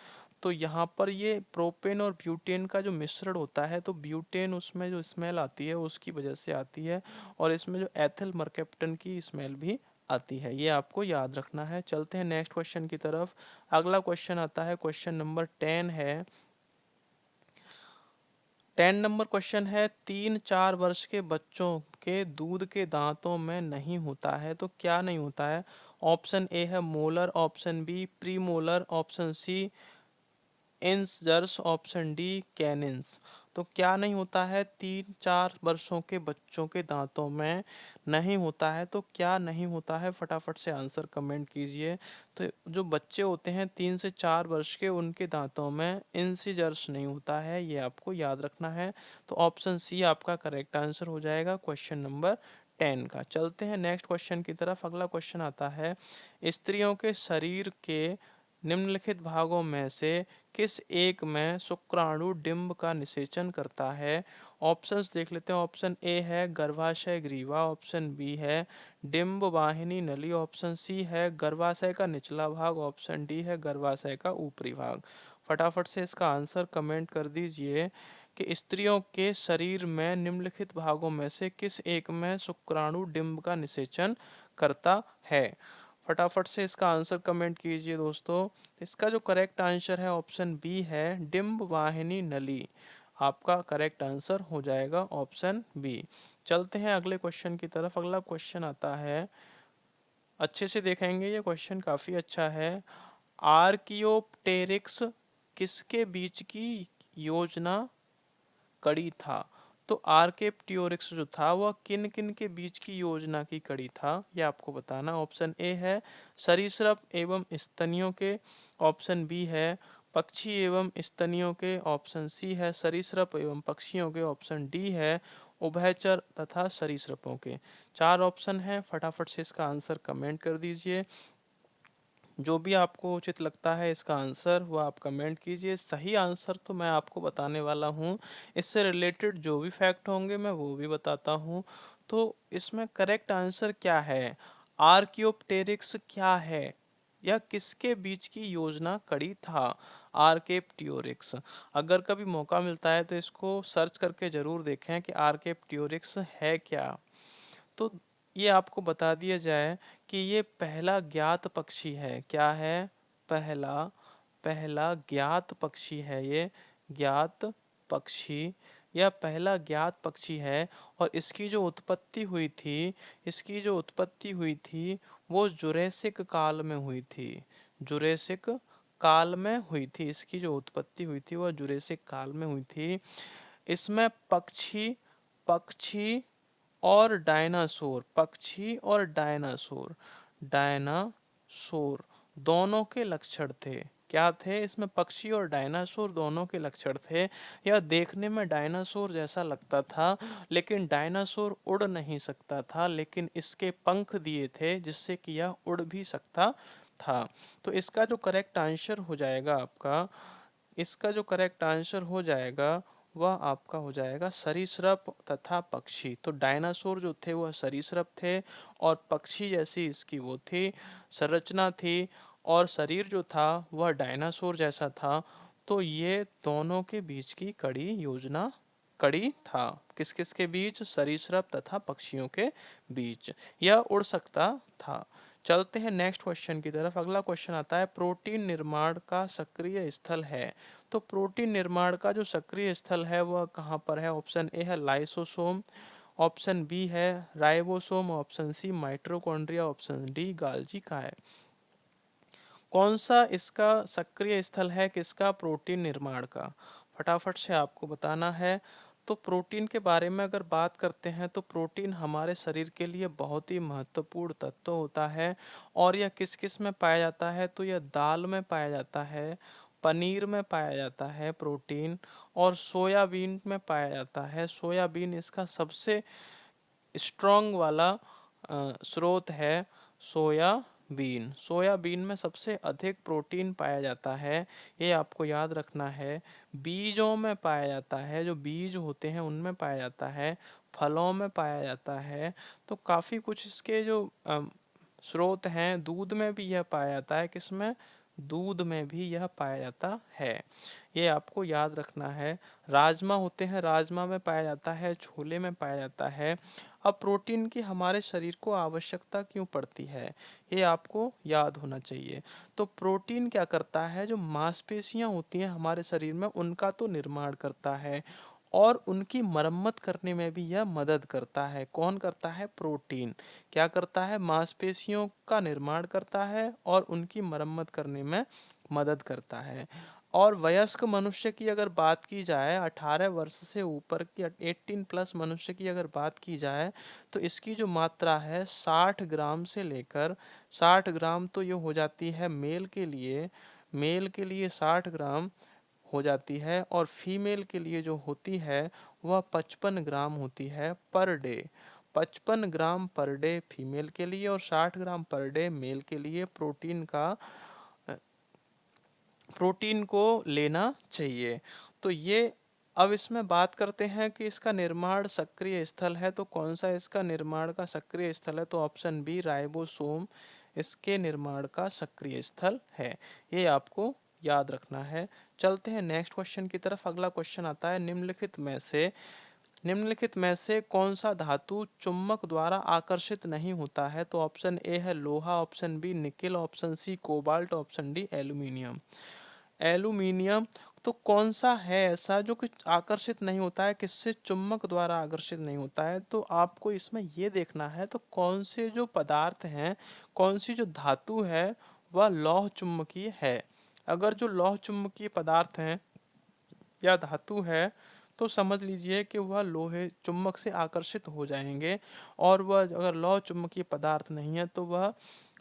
तो यहाँ पर ये प्रोपेन और ब्यूटेन का जो मिश्रण होता है, तो ब्यूटेन उसमें जो स्मेल आती है उसकी वजह से आती है और इसमें जो एथिल मरकैप्टन की स्मेल भी आती है, ये आपको याद रखना है। चलते हैं नेक्स्ट क्वेश्चन की तरफ। अगला क्वेश्चन आता है, क्वेश्चन नंबर 10 है। 10 नंबर क्वेश्चन है, 3-4 वर्ष के बच्चों के दूध के दांतों में नहीं होता है, तो क्या नहीं होता है? ऑप्शन ए है molar, option B premolar, option C incisors, option D canines. तो क्या नहीं होता है? 3-4 वर्षों के बच्चों के दांतों में नहीं होता है, तो क्या नहीं होता है? फटाफट से आंसर कमेंट कीजिए। तो जो बच्चे होते हैं 3 से 4 वर्ष के, उनके दांतों में इंसिजर्स नहीं होता है, ये आपको याद रखना है। तो ऑप्शन सी आपका करेक्ट आंसर हो जाएगा क्वेश्चन नंबर 10 का। चलते हैं नेक्स्ट क्वेश्चन की तरफ। अगला क्वेश्चन आता है, स्त्रियों के शरीर के निम्नलिखित भागों में से किस एक में शुक्राणु डिंब का निषेचन करता है? ऑप्शंस देख लेते हैं। ऑप्शन ए है गर्भाशय ग्रीवा, ऑप्शन बी है डिंब वाहिनी नली, ऑप्शन सी है गर्भाशय का निचला भाग, ऑप्शन डी है गर्भाशय का ऊपरी भाग। फटाफट से इसका आंसर कमेंट कर दीजिए कि स्त्रियों के शरीर में निम्नलिखित भागों में से किस एक में शुक्राणु डिंब का निषेचन करता है। फटाफट से इसका आंसर कमेंट कीजिए दोस्तों। इसका जो करेक्ट आंसर है ऑप्शन बी है डिंब वाहिनी नली। आपका करेक्ट आंसर हो जाएगा ऑप्शन बी। चलते हैं अगले क्वेश्चन की तरफ। अगला क्वेश्चन आता है, अच्छे से देखेंगे, ये क्वेश्चन काफी अच्छा है। आर्कियोप्टेरिक्स किसके बीच की योजना कड़ी था? तो आर्केप्टियोरिक्स जो था वह किन किन के बीच की योजना की कड़ी था, यह आपको बताना। ऑप्शन ए है सरीसृप एवं स्तनियों के, ऑप्शन बी है पक्षी एवं स्तनियों के, ऑप्शन सी है सरीसृप एवं पक्षियों के, ऑप्शन डी है उभयचर तथा सरीसृपों के। 4 ऑप्शन है, फटाफट से इसका आंसर कमेंट कर दीजिए। जो भी आपको उचित लगता है इसका आंसर वो आप कमेंट कीजिए। सही आंसर तो मैं आपको बताने वाला हूँ, इससे रिलेटेड जो भी फैक्ट होंगे मैं वो भी बताता हूँ। तो इसमें करेक्ट आंसर क्या है? आर्कियोप्टेरिक्स क्या है या किसके बीच की योजना कड़ी था? आर्केप्टियोरिक्स। अगर कभी मौका मिलता है तो इसको सर्च करके ज़रूर देखें कि आर्केप्टियोरिक्स है क्या। तो ये आपको बता दिया जाए कि ये पहला ज्ञात पक्षी है। क्या है? पहला पहला ज्ञात पक्षी है ये। ज्ञात पक्षी, यह पहला ज्ञात पक्षी है। और इसकी जो उत्पत्ति हुई थी, इसकी जो उत्पत्ति हुई थी वो जुरेसिक काल में हुई थी। जुरेसिक काल में हुई थी, इसकी जो उत्पत्ति हुई थी वह जुरेसिक काल में हुई थी। इसमें पक्षी पक्षी और डायनासोर, पक्षी और डायनासोर, डायनासोर दोनों के लक्षण थे। क्या थे? इसमें पक्षी और डायनासोर दोनों के लक्षण थे। यह देखने में डायनासोर जैसा लगता था, लेकिन डायनासोर उड़ नहीं सकता था, लेकिन इसके पंख दिए थे जिससे कि यह उड़ भी सकता था। तो इसका जो करेक्ट आंसर हो जाएगा आपका, इसका जो करेक्ट आंसर हो जाएगा वह आपका हो जाएगा सरीसृप तथा पक्षी। तो डायनासोर जो थे वह सरीसृप थे और पक्षी जैसी इसकी वो थी संरचना थी, और शरीर जो था वह डायनासोर जैसा था। तो ये दोनों के बीच की कड़ी योजना कड़ी था। किस किस के बीच? सरीसृप तथा पक्षियों के बीच। यह उड़ सकता था। चलते हैं नेक्स्ट क्वेश्चन की तरफ। अगला क्वेश्चन आता है, प्रोटीन निर्माण का सक्रिय स्थल है। तो प्रोटीन निर्माण का जो सक्रिय स्थल है वह कहाँ पर है? ऑप्शन ए है लाइसोसोम, ऑप्शन बी है ribosome, option C mitochondria, option D Golgi का है। कौन सा इसका सक्रिय स्थल है किसका? प्रोटीन निर्माण का। फटाफट से आपको बताना है। तो प्रोटीन के बारे में अगर बात करते हैं तो प्रोटीन हमारे शरीर के लिए बहुत ही महत्वपूर्ण तत्व होता है। और यह किस किस में पाया जाता है? तो यह दाल में पाया जाता है, पनीर में पाया जाता है प्रोटीन, और सोयाबीन में पाया जाता है। सोयाबीन इसका सबसे स्ट्रॉन्ग वाला स्रोत है। सोयाबीन, सोयाबीन में सबसे अधिक प्रोटीन पाया जाता है, ये आपको याद रखना है। बीजों में पाया जाता है, जो बीज होते हैं उनमें पाया जाता है, फलों में पाया जाता है। तो काफ़ी कुछ इसके जो स्रोत हैं, दूध में भी यह पाया जाता है। किसमें? दूध में भी यह पाया जाता है, ये आपको याद रखना है। राजमा होते हैं, राजमा में पाया जाता है, छोले में पाया जाता है। अब प्रोटीन की हमारे शरीर को आवश्यकता क्यों पड़ती है, ये आपको याद होना चाहिए। तो प्रोटीन क्या करता है? जो मांसपेशियां होती हैं हमारे शरीर में उनका तो निर्माण करता है, और उनकी मरम्मत करने में भी यह मदद करता है। कौन करता है? प्रोटीन। क्या करता है? मांसपेशियों का निर्माण करता है और उनकी मरम्मत करने में मदद करता है। और वयस्क मनुष्य की अगर बात की जाए, 18 वर्ष से ऊपर की 18 प्लस मनुष्य की अगर बात की जाए, तो इसकी जो मात्रा है 60 ग्राम से लेकर 60 ग्राम तो ये हो जाती है मेल के लिए 60 ग्राम हो जाती है, और फीमेल के लिए जो होती है वह 55 ग्राम होती है पर डे। 55 ग्राम पर डे फीमेल के लिए और 60 ग्राम पर डे मेल के लिए प्रोटीन को लेना चाहिए। तो ये अब इसमें बात करते हैं कि इसका निर्माण सक्रिय स्थल है, तो कौन सा इसका निर्माण का सक्रिय स्थल है? तो ऑप्शन बी राइबोसोम इसके निर्माण का सक्रिय स्थल है। ये आपको याद रखना है। चलते हैं नेक्स्ट क्वेश्चन की तरफ। अगला क्वेश्चन आता है, निम्नलिखित में से कौन सा धातु चुंबक द्वारा आकर्षित नहीं होता है? तो ऑप्शन ए है लोहा, option B nickel, option C cobalt, option D aluminium. Aluminium. तो कौन सा है ऐसा जो कि आकर्षित नहीं होता है, किससे? चुंबक द्वारा आकर्षित नहीं होता है। तो आपको इसमें ये देखना है तो कौन से जो पदार्थ हैं, कौन सी जो धातु है वह लौह चुंबकीय है। अगर जो लौह चुंबकीय पदार्थ हैं या धातु है, तो समझ लीजिए कि वह लोहे चुंबक से आकर्षित हो जाएंगे, और वह अगर लौह चुंबकीय पदार्थ नहीं है तो वह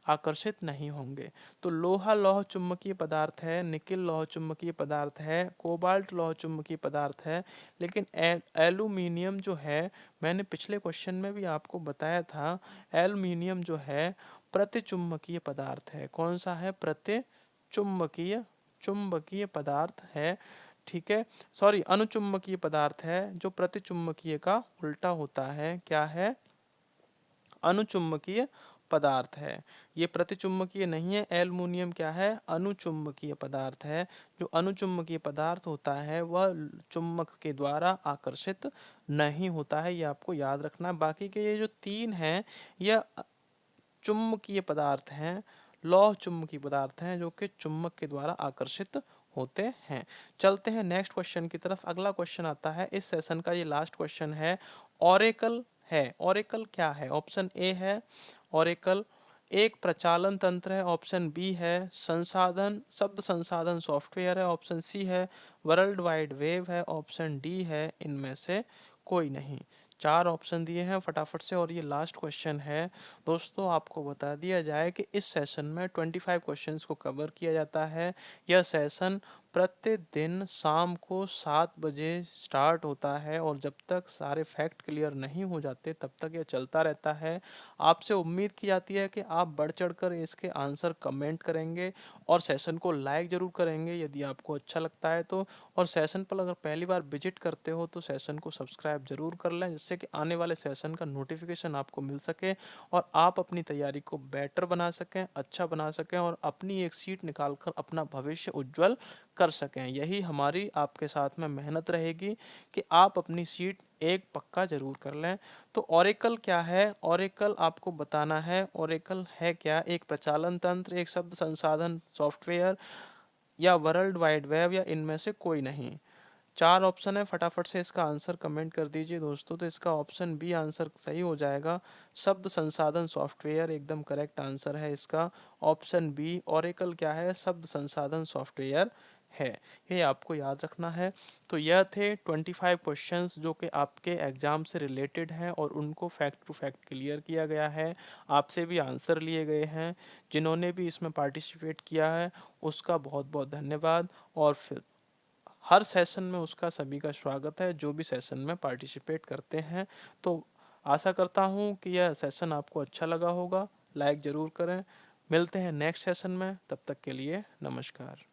आकर्षित नहीं होंगे। तो लोहा लौह चुंबकीय पदार्थ है, निकेल लौह चुंबकीय पदार्थ है, कोबाल्ट लौह चुंबकीय पदार्थ है, लेकिन एल्यूमिनियम जो है, मैंने पिछले क्वेश्चन में भी आपको बताया था, एल्यूमिनियम जो है प्रतिचुंबकीय पदार्थ है। कौन सा है? प्रतिचुंबकीय चुंबकीय पदार्थ है। ठीक है, सॉरी, अनुचुंबकीय पदार्थ है, जो प्रतिचुंबकीय का उल्टा होता है। क्या है? अनुचुंबकीय पदार्थ है। ये प्रतिचुंबकीय नहीं है। एल्युमिनियम क्या है? अनुचुंबकीय पदार्थ है। जो अनुचुंबकीय पदार्थ होता है वह चुंबक के द्वारा आकर्षित नहीं होता है, ये आपको याद रखना है। बाकी के ये जो तीन हैं यह चुंबकीय पदार्थ हैं, लौह चुंबकीय पदार्थ हैं, जो कि चुंबक के द्वारा आकर्षित होते हैं। चलते हैं नेक्स्ट क्वेश्चन की तरफ। अगला क्वेश्चन आता है, इस सेशन का ये लास्ट क्वेश्चन है। ऑरेकल है। ऑरेकल क्या है? ऑप्शन ए है ऑरेकल एक प्रचालन तंत्र है, ऑप्शन बी है शब्द संसाधन सॉफ्टवेयर है, ऑप्शन सी है वर्ल्ड वाइड वेब है, ऑप्शन डी है इनमें से कोई नहीं। चार ऑप्शन दिए हैं फटाफट से, और ये लास्ट क्वेश्चन है। दोस्तों, आपको बता दिया जाए कि इस सेशन में 25 क्वेश्चंस को कवर किया जाता है। यह सेशन प्रतिदिन शाम को 7 बजे स्टार्ट होता है, और जब तक सारे फैक्ट क्लियर नहीं हो जाते तब तक यह चलता रहता है। आपसे उम्मीद की जाती है कि आप बढ़ चढ़कर इसके आंसर कमेंट करेंगे और सेशन को लाइक ज़रूर करेंगे यदि आपको अच्छा लगता है तो। और सेशन पर अगर पहली बार विजिट करते हो तो सेशन को सब्सक्राइब जरूर कर लें, जिससे कि आने वाले सेशन का नोटिफिकेशन आपको मिल सके और आप अपनी तैयारी को बेटर बना सकें, अच्छा बना सकें, और अपनी एक सीट निकालकर अपना भविष्य उज्जवल कर सकें। यही हमारी आपके साथ में मेहनत रहेगी कि आप अपनी सीट एक पक्का जरूर कर लें। तो ओरेकल क्या है? ओरेकल आपको बताना है। ओरेकल है क्या? एक प्रचालन तंत्र, एक शब्द संसाधन सॉफ्टवेयर, या वर्ल्ड वाइड वेब, या इनमें से कोई नहीं। चार ऑप्शन है, फटाफट से इसका आंसर कमेंट कर दीजिए दोस्तों। तो इसका ऑप्शन बी आंसर सही हो जाएगा। शब्द संसाधन सॉफ्टवेयर एकदम करेक्ट आंसर है इसका। ऑप्शन बी ओरेकल क्या है? शब्द संसाधन सॉफ्टवेयर है। ये आपको याद रखना है। तो यह थे 25 क्वेश्चंस जो कि आपके एग्जाम से रिलेटेड हैं और उनको फैक्ट टू फैक्ट क्लियर किया गया है। आपसे भी आंसर लिए गए हैं। जिन्होंने भी इसमें पार्टिसिपेट किया है उसका बहुत बहुत धन्यवाद। और फिर हर सेशन में उसका सभी का स्वागत है जो भी सेशन में पार्टिसिपेट करते हैं। तो आशा करता हूँ कि यह सेशन आपको अच्छा लगा होगा। लाइक ज़रूर करें। मिलते हैं नेक्स्ट सेशन में, तब तक के लिए नमस्कार।